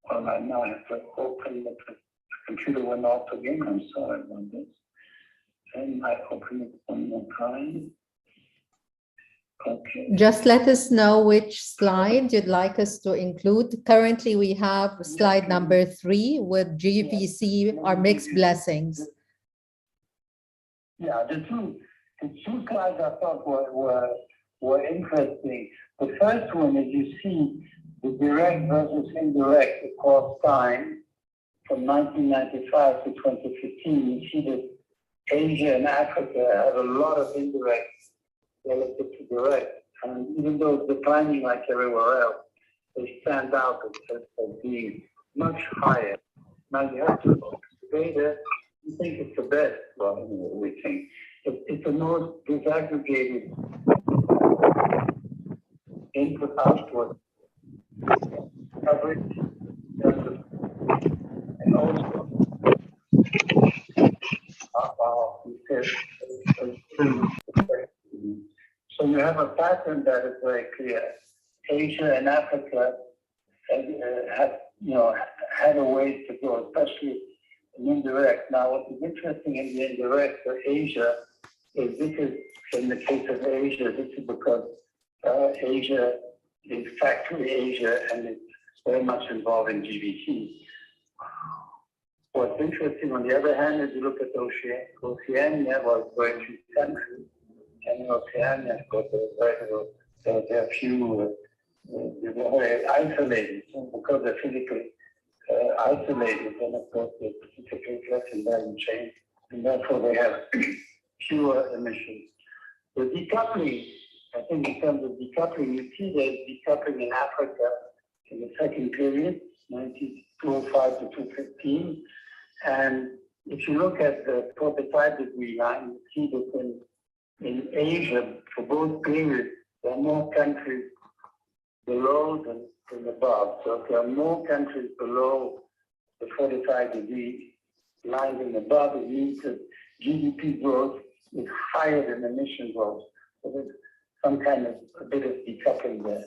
Well, I now have to open the computer went off again. I'm sorry about this. And I open it one more time. Okay. Just let us know which slide you'd like us to include. Currently, we have slide number 3 with GVC, our mixed blessings. Yeah, the two slides I thought were interesting. The first one is you see the direct versus indirect across time from 1995 to 2015. You see that Asia and Africa have a lot of indirect relative to direct, and even though it's declining like everywhere else, they stand out as being much higher. Now you have to look at the data. You think it's the best? Well, anyway, we think it's the most disaggregated input-output coverage, and also so you have a pattern that is very clear. Asia and Africa have had a ways to go, especially in indirect. Now, what is interesting in the indirect for Asia is this is, in the case of Asia, this is because Asia is factory Asia and it's very much involved in GVC. What's interesting, on the other hand, is you look at Oceania, well, it's very few countries, and Oceania, of course, there are few, they're very isolated, because they're physically isolated, and of course, they participate less in value chain, and therefore they have fewer emissions. The decoupling, I think in terms of decoupling, you see there's decoupling in Africa in the second period, 1905 to 2015. And if you look at the 45-degree line, you see that in Asia, for both periods, there are more countries below than above. So if there are more countries below the 45-degree line than above, it means that GDP growth is higher than emission growth. So there's some kind of a bit of decoupling there.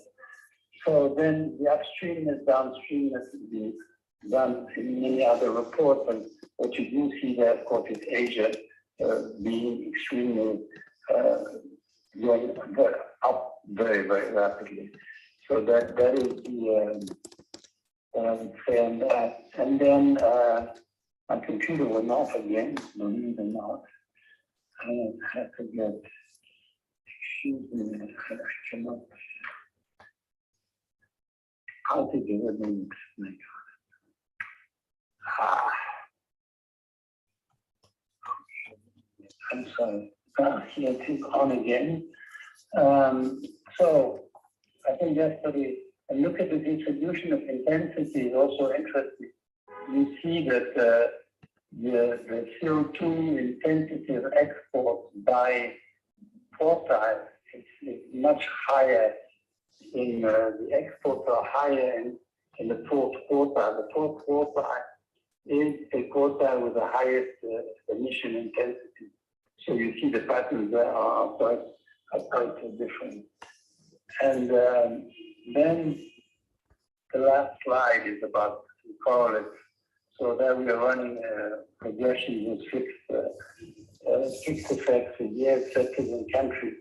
So then the upstreamness, downstreamness will be done in many other reports. And what you do see there, of course, is Asia being extremely going up very, very rapidly. So that is the say on that. And then my computer went off again, believe it or not. I have to get, excuse me, I cannot, how to do it in, my God. I'm sorry. Here it is on again. So I think that's and look at the distribution of intensity is also interesting. You see that the CO2 intensity of exports by quartile is much higher in the exports are higher in the fourth quartile. The fourth quartile is a quartile with the highest emission intensity. So you see the patterns there are quite different. And then the last slide is about correlates. So there we are running progressions with fixed effects in years, sectors, and countries.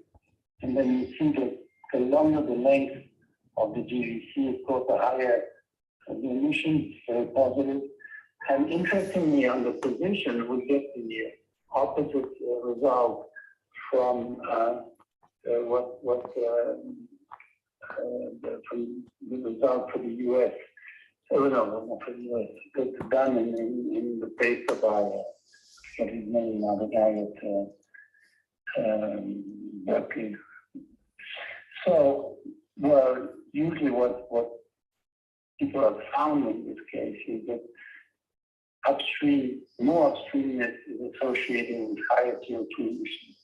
And then you see that the longer the length of the GVC, of course, the higher the emissions, very positive. And interestingly, on the position, we get the opposite result from from the result for the US. Oh, no, not for the US. It's done in the paper by, what his name now, the guy at Berkeley. So, well, usually what people have found in this case is that more upstreamness is associated with higher CO2 emissions.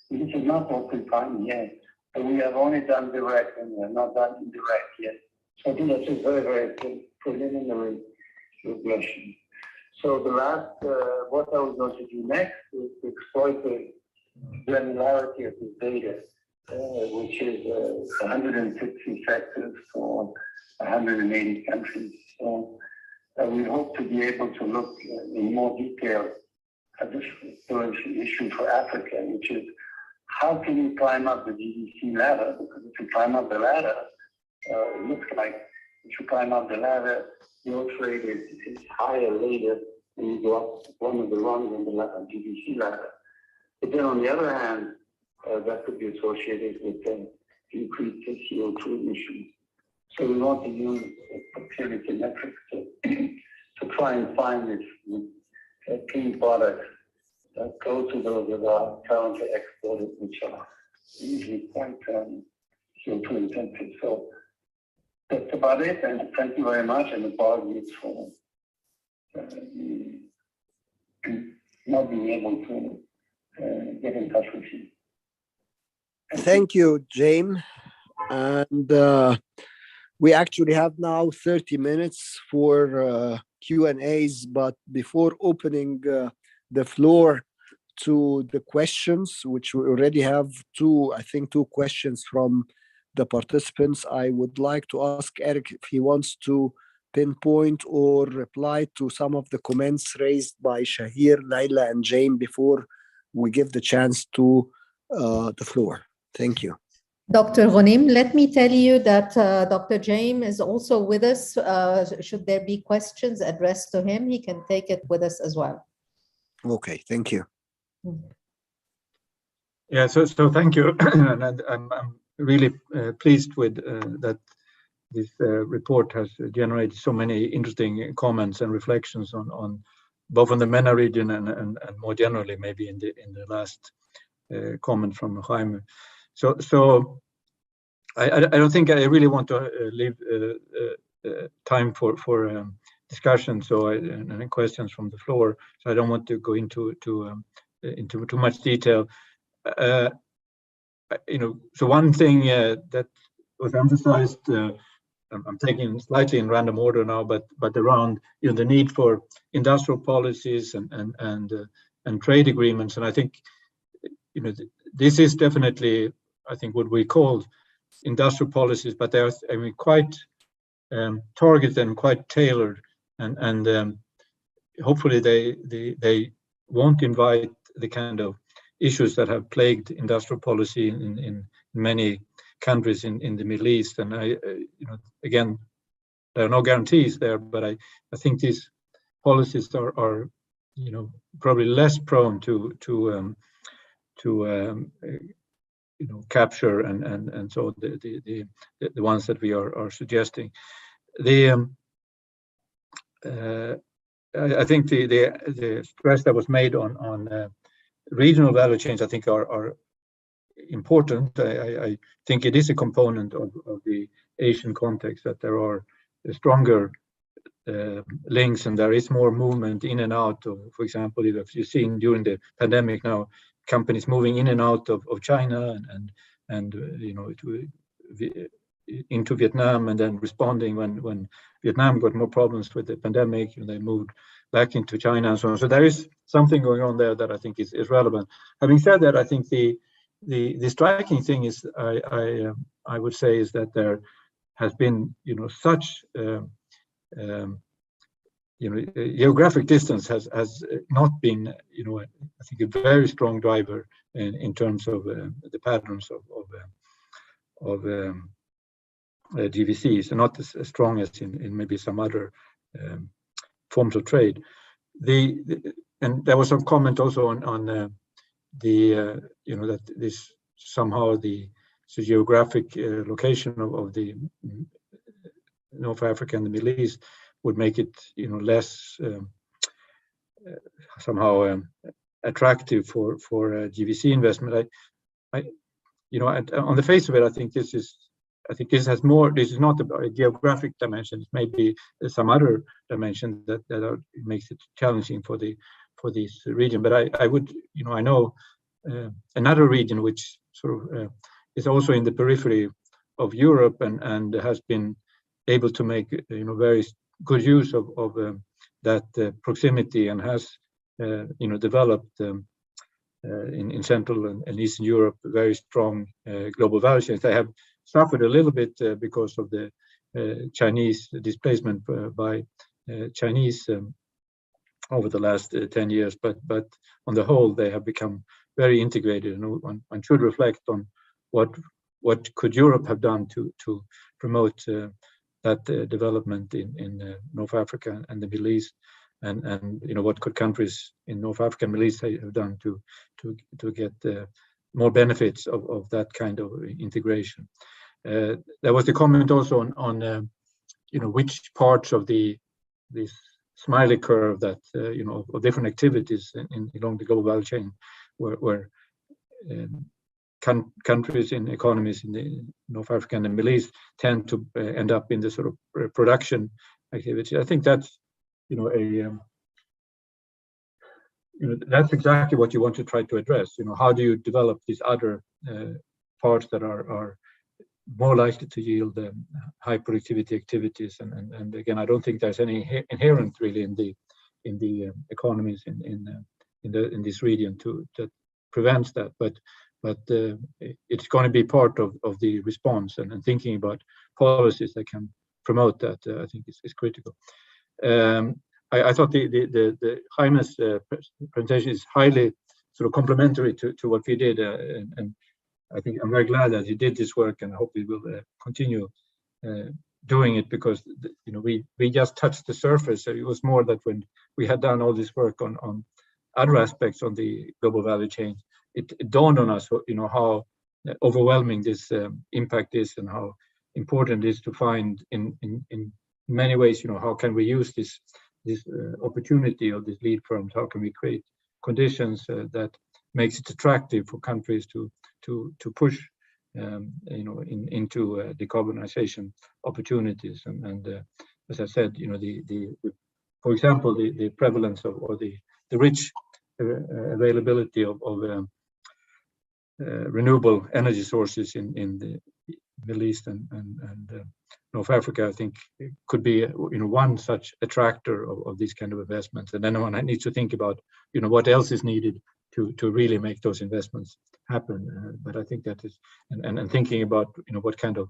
This is not what we find yet, but we have only done direct and we have not done indirect yet. So I think that's a very, very preliminary regression. So the last, what I was going to do next is to exploit the granularity of this data, which is 160 sectors for 180 countries. So we hope to be able to look in more detail at this issue for Africa, which is how can you climb up the GDC ladder? Because if you climb up the ladder, it looks like if you climb up the ladder, your rate is higher later when you go up one of the rungs on the GDC ladder. But then on the other hand, that could be associated with increased CO2 emissions. So we want to use fertility metrics to try and find this clean products close to those that are currently exported, which are usually quite CO2 intensive. So that's about it, and thank you very much, and apologies for not being able to get in touch with you. Thank you, James. And we actually have now 30 minutes for Q&As, but before opening the floor to the questions, which we already have two questions from the participants, I would like to ask Eric if he wants to pinpoint or reply to some of the comments raised by Shahir, Laila, and James before we give the chance to the floor. Thank you. Dr. Ghonim, let me tell you that Dr. James is also with us. Should there be questions addressed to him, he can take it with us as well. Okay, thank you. Yeah, so thank you, and I'm really pleased with that this report has generated so many interesting comments and reflections on both on the MENA region and more generally maybe in the last comment from Jaime. So I don't think I really want to leave time for discussion and questions from the floor. So I don't want to go into too much detail. So one thing that was emphasized, I'm taking slightly in random order now, but around the need for industrial policies and trade agreements, and I think this is definitely what we call industrial policies, but they're quite targeted and quite tailored, and hopefully they won't invite the kind of issues that have plagued industrial policy in many countries in the Middle East. And again, there are no guarantees there, but I think these policies are probably less prone to capture and so the ones that we are suggesting. I think the stress that was made on regional value chains, I think, are important. I think it is a component of the Asian context that there are stronger links, and there is more movement in and out of, for example, if you've seen during the pandemic now, companies moving in and out of China and into Vietnam, and then responding when Vietnam got more problems with the pandemic, they moved back into China and so on. So there is something going on there that I think is relevant. Having said that, I think the striking thing is I would say is that there has been such geographic distance has not been I think a very strong driver in terms of the patterns of GVCs, and not as strong as in maybe some other forms of trade. And there was some comment also on that this somehow the geographic location of the North Africa and the Middle East would make it less somehow attractive for GVC investment. On the face of it, I think this has more. This is not a geographic dimension. It may be some other dimension that makes it challenging for this region. But I would, I know another region which sort of is also in the periphery of Europe and has been able to make very good use of that proximity, and has developed in Central and Eastern Europe very strong global value chains. They have suffered a little bit because of the Chinese displacement by Chinese over the last 10 years, but on the whole they have become very integrated, and one should reflect on what could Europe have done to promote that development in North Africa and the Middle East, and what could countries in North Africa and Middle East have done to get more benefits of that kind of integration. There was the comment also on which parts of this smiley curve that of different activities along the global value chain where countries and economies in the North Africa and the Middle East tend to end up in the sort of production activity. I think that's that's exactly what you want to try to address. How do you develop these other parts that are more likely to yield high productivity activities? And again, I don't think there's any inherent really in the economies in this region that prevents that, but it's going to be part of the response, and thinking about policies that can promote that. I think is critical. I thought the Jaime's presentation is highly sort of complementary to what we did, and I think I'm very glad that he did this work, and I hope he will continue doing it, because we just touched the surface. So it was more that when we had done all this work on other aspects on the global value chain, it dawned on us, how overwhelming this impact is, and how important it is to find in many ways, how can we use this opportunity of these lead firms? How can we create conditions that makes it attractive for countries to push, into decarbonization opportunities? And as I said, for example, the prevalence of, or the rich availability of renewable energy sources in the Middle East and North Africa, I think it could be one such attractor of these kind of investments. And then one needs to think about what else is needed to really make those investments happen. But I think that is, and thinking about what kind of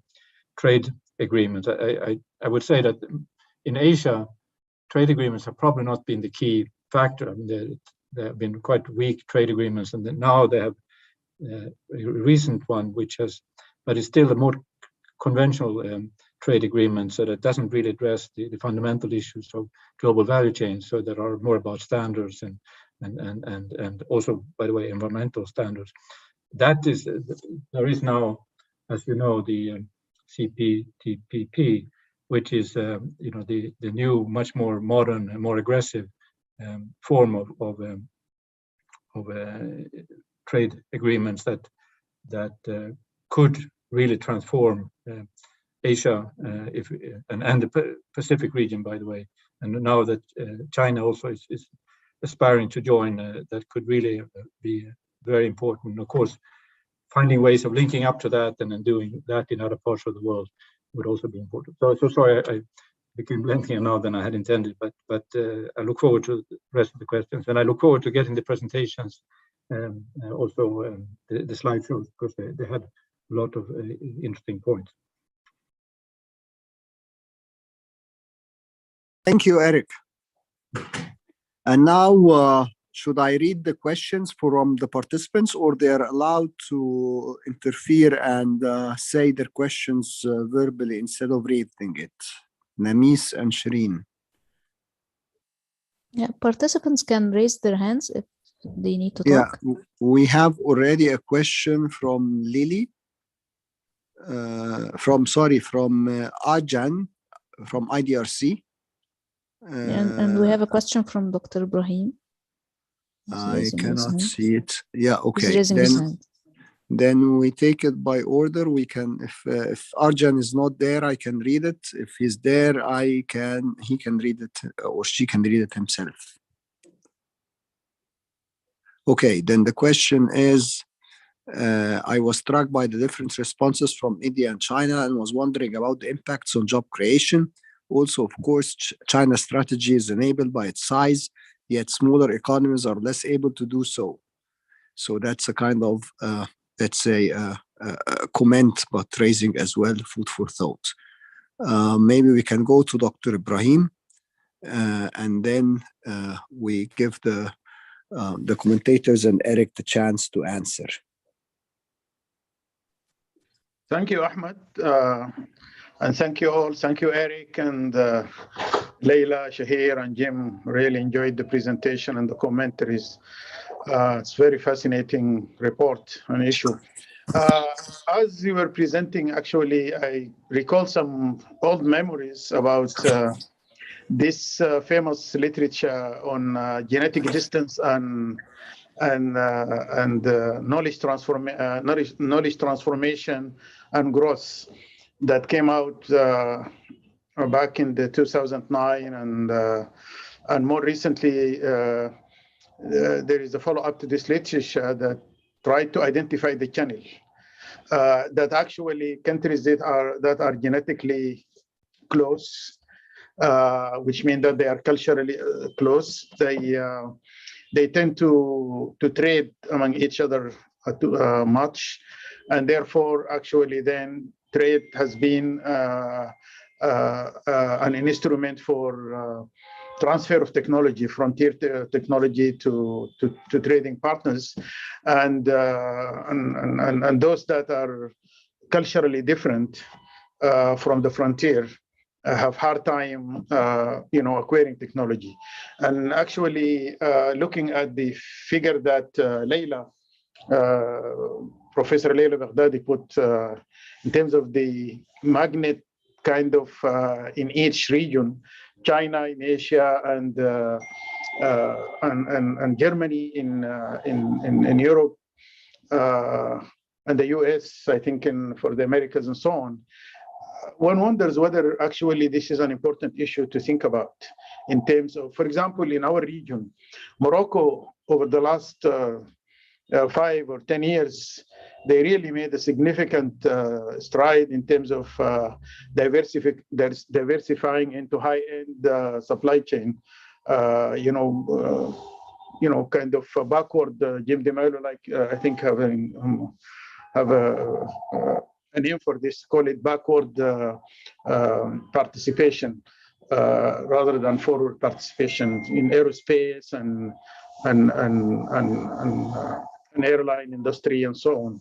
trade agreements. I would say that in Asia, trade agreements have probably not been the key factor. I mean, there have been quite weak trade agreements, and then now they have a recent one but it's still a more conventional trade agreement, so that doesn't really address the fundamental issues of global value chains. So there are more about standards and also, by the way, environmental standards. There is now, as you know, the CPTPP, which is the new, much more modern and more aggressive form of trade agreements that could really transform Asia and the Pacific region, by the way. And now that China also is aspiring to join, that could really be very important. Of course, finding ways of linking up to that and then doing that in other parts of the world would also be important. So sorry, I became lengthier now than I had intended, but I look forward to the rest of the questions, and I look forward to getting the presentations, also the slideshows, because they had a lot of interesting points. Thank you, Eric. And now, should I read the questions from the participants, or they're allowed to interfere and say their questions verbally instead of reading it? Namis and Shireen. Yeah, participants can raise their hands if they need to talk. Yeah, we have already a question from Lily. From Arjan from IDRC. And we have a question from Dr. Ibrahim. I cannot see it. Yeah, okay. Then we take it by order. We can, if Arjan is not there, I can read it. If he's there, he can read it, or she can read it himself. Okay, then the question is, I was struck by the different responses from India and China and was wondering about the impacts on job creation. Also, of course, China's strategy is enabled by its size, yet smaller economies are less able to do so. So that's a kind of, let's say, a comment, but raising as well food for thought. Maybe we can go to Dr. Ibrahim, and then we give the commentators and Eric the chance to answer. Thank you, Ahmed. And thank you all. Thank you, Eric and Leila, Shahir, and Jim. Really enjoyed the presentation and the commentaries. It's very fascinating report and issue. As you were presenting, actually, I recall some old memories about this famous literature on genetic distance and knowledge transformation and growth that came out back in the 2009, and more recently there is a follow-up to this literature that tried to identify the channel that actually countries that are genetically close, which means that they are culturally close, they tend to trade among each other much, and therefore actually then trade has been an instrument for transfer of technology, frontier technology to trading partners, and those that are culturally different from the frontier have hard time, acquiring technology. And actually, looking at the figure that Leila Professor Leila Baghdadi put in terms of the magnet kind of in each region, China in Asia and Germany in Europe and the US, I think for the Americas and so on. One wonders whether actually this is an important issue to think about in terms of, for example, in our region, Morocco over the last 5 or 10 years, they really made a significant stride in terms of diversifying into high-end supply chain. Kind of backward. Jim DeMello, I think, have a name for this. Call it backward participation rather than forward participation in aerospace and airline industry and so on.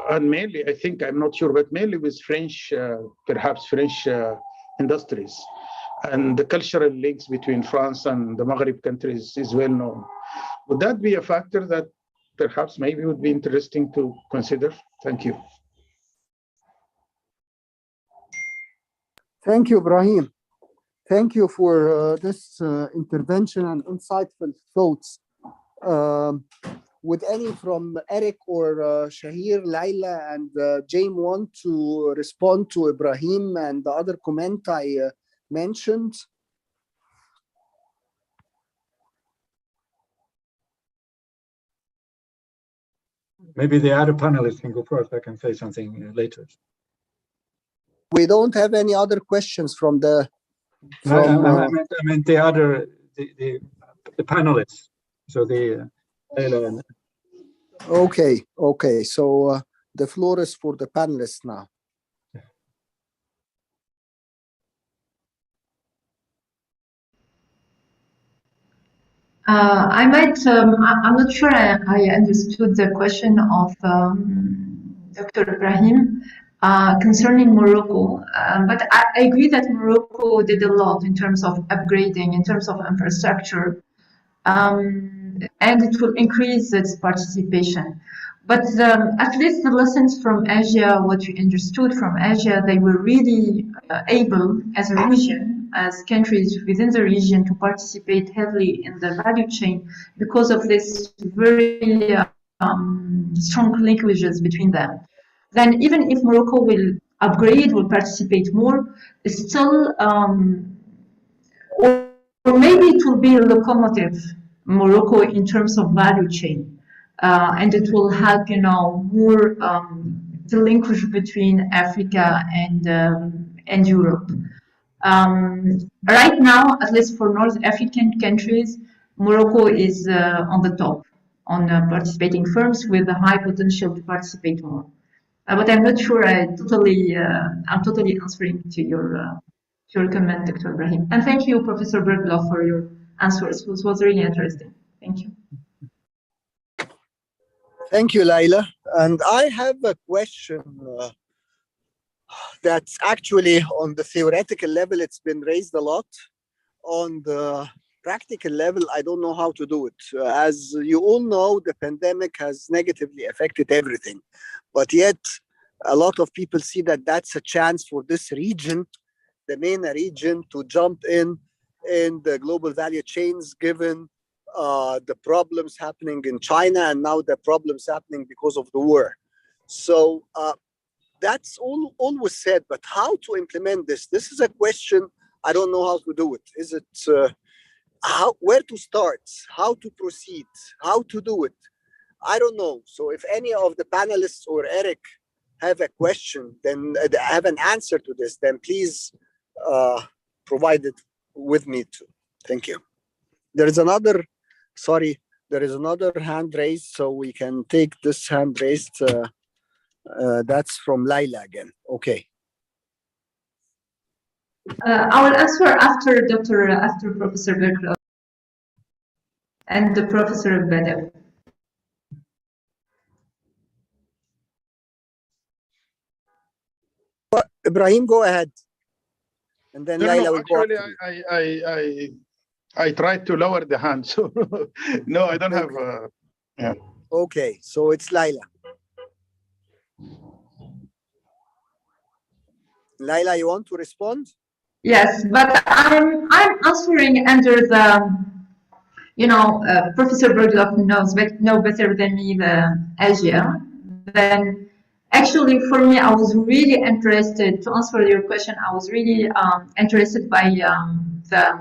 And mainly, I think, I'm not sure, but mainly with French, perhaps French industries. And the cultural links between France and the Maghreb countries is well known. Would that be a factor that perhaps maybe would be interesting to consider? Thank you. Thank you, Ibrahim. Thank you for this intervention and insightful thoughts. Would any from Eric or Shahir, Laila, and James want to respond to Ibrahim and the other comment I mentioned? Maybe the other panelists can go first. I can say something later. We don't have any other questions from the. I meant the other the panelists. So the. Okay. So the floor is for the panelists now. I'm not sure I understood the question of Dr. Ibrahim concerning Morocco, but I agree that Morocco did a lot in terms of upgrading, in terms of infrastructure, and it will increase its participation. But at least the lessons from Asia, what we understood from Asia, they were really able as a region, as countries within the region, to participate heavily in the value chain because of this very strong linkages between them. Then even if Morocco will upgrade, will participate more, still, or maybe it will be a locomotive, Morocco, in terms of value chain. And it will help, more the linkage between Africa and Europe. Right now, at least for North African countries, Morocco is on the top on participating firms with a high potential to participate more. But I'm not sure I'm totally answering to your comment, Dr. Ibrahim. And thank you, Professor Bergloff, for your answers. It was really interesting. Thank you. Thank you, Laila. And I have a question that's actually on the theoretical level, it's been raised a lot. On the practical level, I don't know how to do it. As you all know, the pandemic has negatively affected everything. But yet, a lot of people see that that's a chance for this region, the MENA region, to jump in the global value chains, given the problems happening in China and now the problems happening because of the war. So that's all was said, but how to implement this? This is a question, I don't know how to do it. Is it, where to start, how to proceed, how to do it? I don't know. So if any of the panelists or Eric have a question, then have an answer to this, then please provide it with me too. Thank you. There is another hand raised, so we can take this hand raised. That's from Laila again. Okay. I will answer after Professor Bergloff and the Professor Badawi. Ibrahim, go ahead. And then Laila will go after. I tried to lower the hand, so no, I don't have Yeah. Okay, so it's Laila. Laila, you want to respond? Yes, but I'm answering under the, Professor Bergdorf know better than me the Asia. Then actually for me, I was really interested to answer your question. I was really interested by the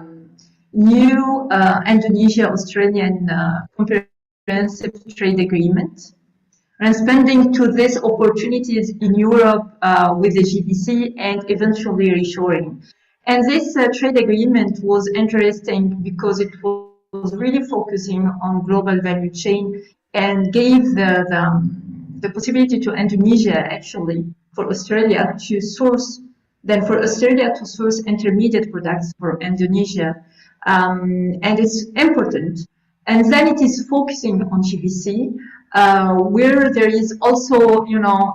new Indonesia-Australian comprehensive trade agreement, and spending to these opportunities in Europe with the GVC and eventually reshoring. And this trade agreement was interesting because it was really focusing on global value chain and gave the possibility to Indonesia actually for Australia to source, then for Australia to source intermediate products for Indonesia. And it's important. And then it is focusing on GVC, where there is also,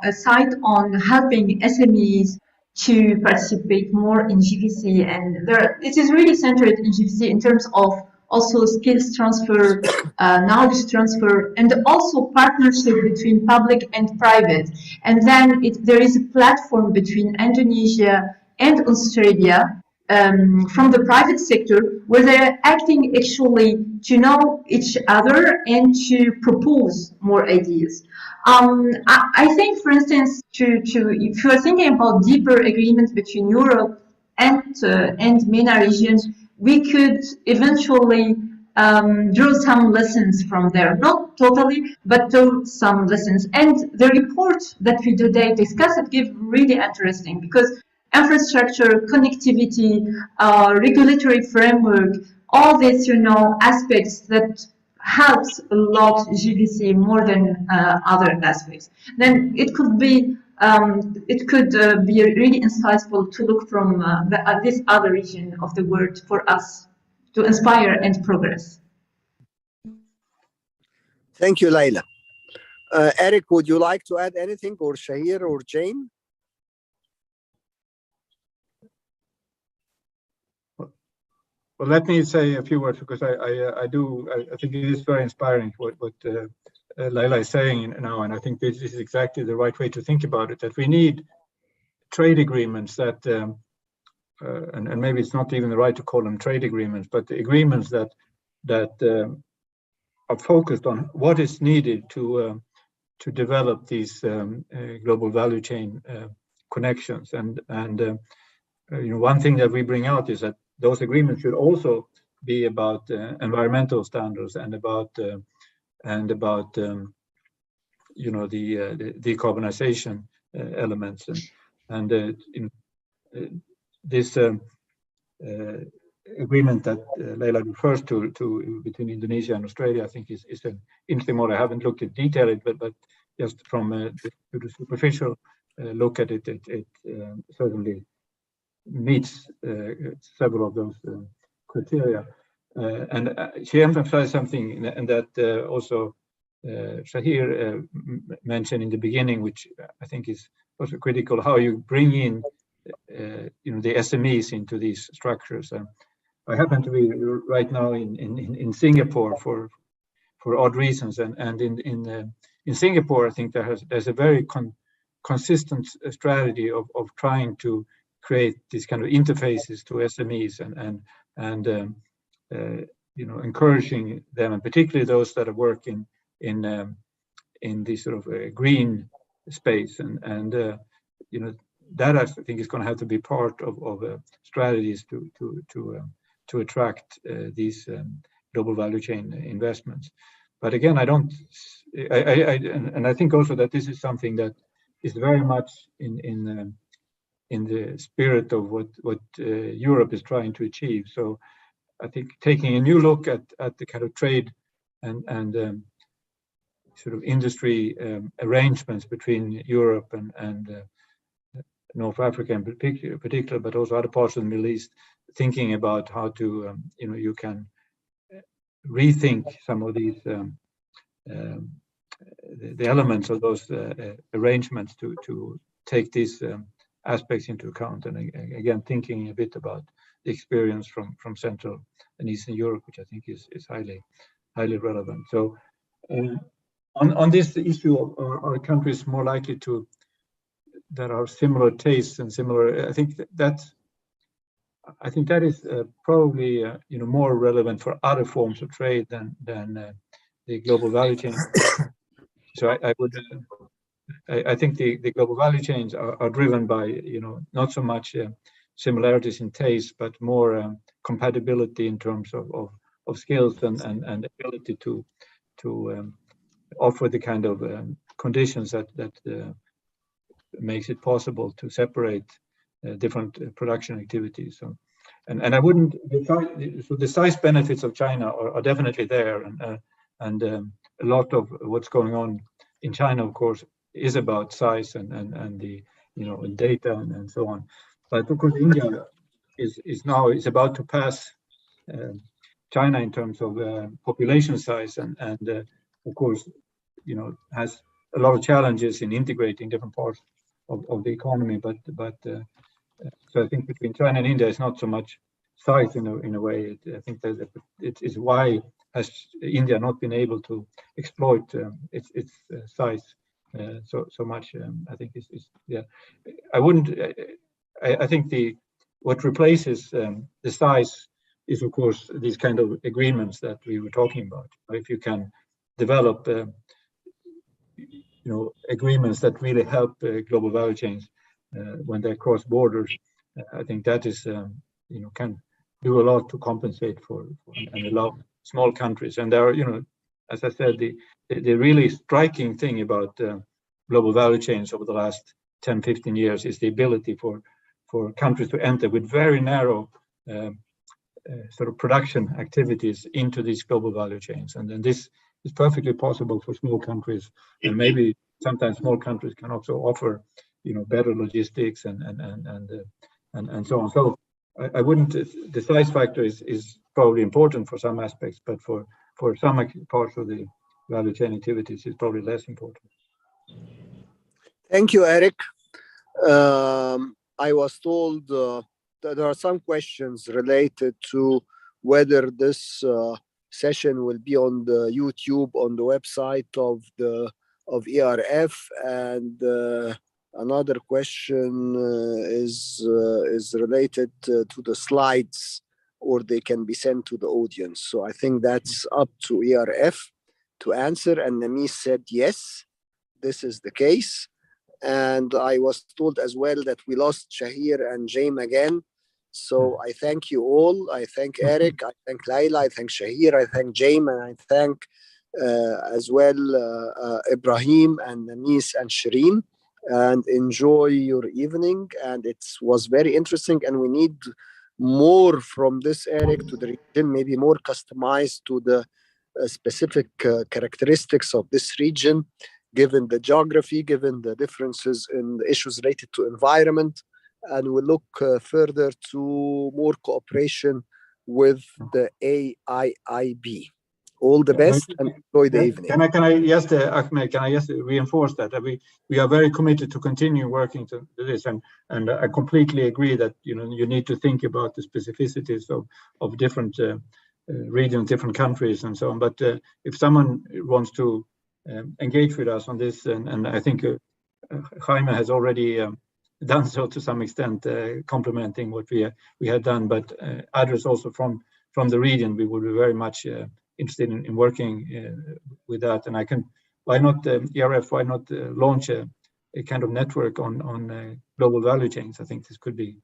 a side on helping SMEs to participate more in GVC, and it is really centered in GVC in terms of also skills transfer, knowledge transfer, and also partnership between public and private. And then there is a platform between Indonesia and Australia from the private sector, where they're acting actually to know each other and to propose more ideas. I think, for instance, if you are thinking about deeper agreements between Europe and MENA region, we could eventually draw some lessons from there. Not totally, but draw some lessons. And the report that we today discussed gives really interesting, because infrastructure, connectivity, regulatory framework, all these, aspects that helps a lot GVC more than other aspects. Then it could be really insightful to look from this other region of the world for us to inspire and progress. Thank you, Laila. Eric, would you like to add anything, or Shahir or Jane? Well, let me say a few words, because I think it is very inspiring what Laila is saying now, and I think this is exactly the right way to think about it, that we need trade agreements that, and maybe it's not even the right to call them trade agreements, but the agreements that are focused on what is needed to develop these global value chain connections. And one thing that we bring out is that those agreements should also be about environmental standards and about the decarbonization elements, and this agreement that Laila refers to between Indonesia and Australia, I think is an interesting one. I haven't looked at detail, but just from the superficial look at it, it certainly meets several of those criteria. And she emphasized something, and that also Shahir mentioned in the beginning, which I think is also critical, how you bring in the SMEs into these structures. I happen to be right now in Singapore for odd reasons, and in Singapore, I think there's a very consistent strategy of trying to create these kind of interfaces to SMEs and encouraging them, and particularly those that are working in this sort of green space, and that I think is going to have to be part of strategies to attract these global value chain investments. But again, I think also that this is something that is very much in the spirit of what Europe is trying to achieve. So I think taking a new look at the kind of trade and sort of industry arrangements between Europe and North Africa in particular, but also other parts of the Middle East, thinking about how to you can rethink some of these the elements of those arrangements to take these aspects into account, and again thinking a bit about the experience from Central and Eastern Europe, which I think is highly relevant. So On this issue, are countries more likely that are similar tastes and similar? I think that is probably more relevant for other forms of trade than the global value chain. So I think the global value chains are driven by not so much similarities in taste, but more compatibility in terms of skills and ability to offer the kind of conditions that makes it possible to separate different production activities. So, and I wouldn't. So the size benefits of China are definitely there, and a lot of what's going on in China, of course, is about size and the data and so on. But of course, India is about to pass China in terms of population size, and of course, has a lot of challenges in integrating different parts of the economy. But so I think between China and India, it's not so much size in a way. I think that it is why has India not been able to exploit its size so much. I think is I wouldn't. I think what replaces the size is, of course, these kind of agreements that we were talking about. If you can develop agreements that really help global value chains when they cross borders, I think that is can do a lot to compensate for and allow small countries. And there are, as I said, the really striking thing about global value chains over the last 10-15 years is the ability for countries to enter with very narrow sort of production activities into these global value chains. And then this is perfectly possible for small countries, and maybe sometimes small countries can also offer better logistics and so on. So I wouldn't. The size factor is probably important for some aspects, but for some parts of the value chain activities, it's probably less important. Thank you, Eric. I was told that there are some questions related to whether this session will be on the YouTube, on the website of ERF, and another question is related to the slides, or they can be sent to the audience. So I think that's up to ERF to answer. And Namis said yes, this is the case. And I was told as well that we lost Shahir and James again. So I thank you all. I thank Eric, I thank Laila, I thank Shahir, I thank James, and I thank as well Ibrahim and Namis and Shireen. And enjoy your evening. And it was very interesting. And we need more from this, Eric, to the region, maybe more customized to the specific characteristics of this region, given the geography, given the differences in the issues related to environment. And we look further to more cooperation with the AIIB. All the best and enjoy the evening. Can I just, Ahmed, can I just reinforce that we are very committed to continue working to this, and I completely agree that you need to think about the specificities of different regions, different countries, and so on. But if someone wants to engage with us on this, and I think Jaime has already done so to some extent, complementing what we had done, but others also from the region, we would be very much interested in working with that. And why not ERF, why not launch a kind of network on global value chains? I think this could be.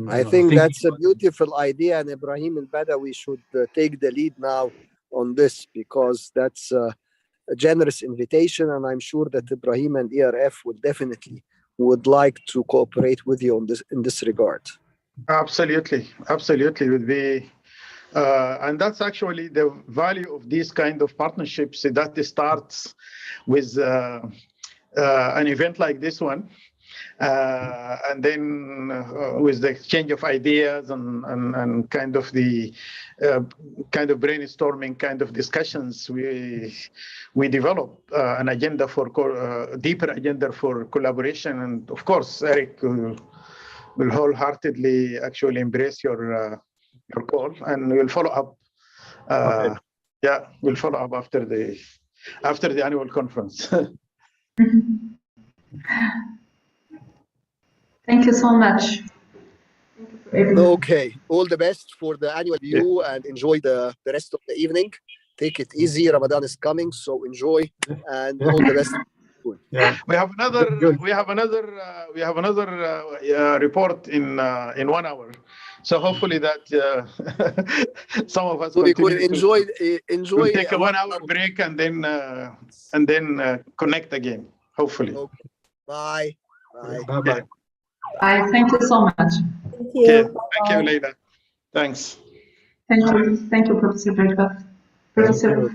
I think that's a beautiful idea, and Ibrahim al-Badawi should take the lead now on this, because that's a generous invitation, and I'm sure that Ibrahim and ERF would like to cooperate with you on this in this regard. Absolutely would be. And that's actually the value of these kind of partnerships, that it starts with an event like this one, and then with the exchange of ideas and kind of the brainstorming kind of discussions, we develop an agenda for deeper agenda for collaboration. And of course, Eric will wholeheartedly actually embrace your call, and we'll follow up. Okay. Yeah, we'll follow up after the after the annual conference. Thank you so much. Okay, all the best for the annual review and enjoy the rest of the evening. Take it easy. Ramadan is coming, so enjoy and all the best. Yeah, we have another report in 1 hour, so hopefully that some of us we could enjoy take a 1 hour break and then connect again, hopefully. Okay. Bye. bye. Bye. Thank you so much. Thank you. Okay. Thank you, Leila. Thanks. Thank you, Professor Berghoff. Professor.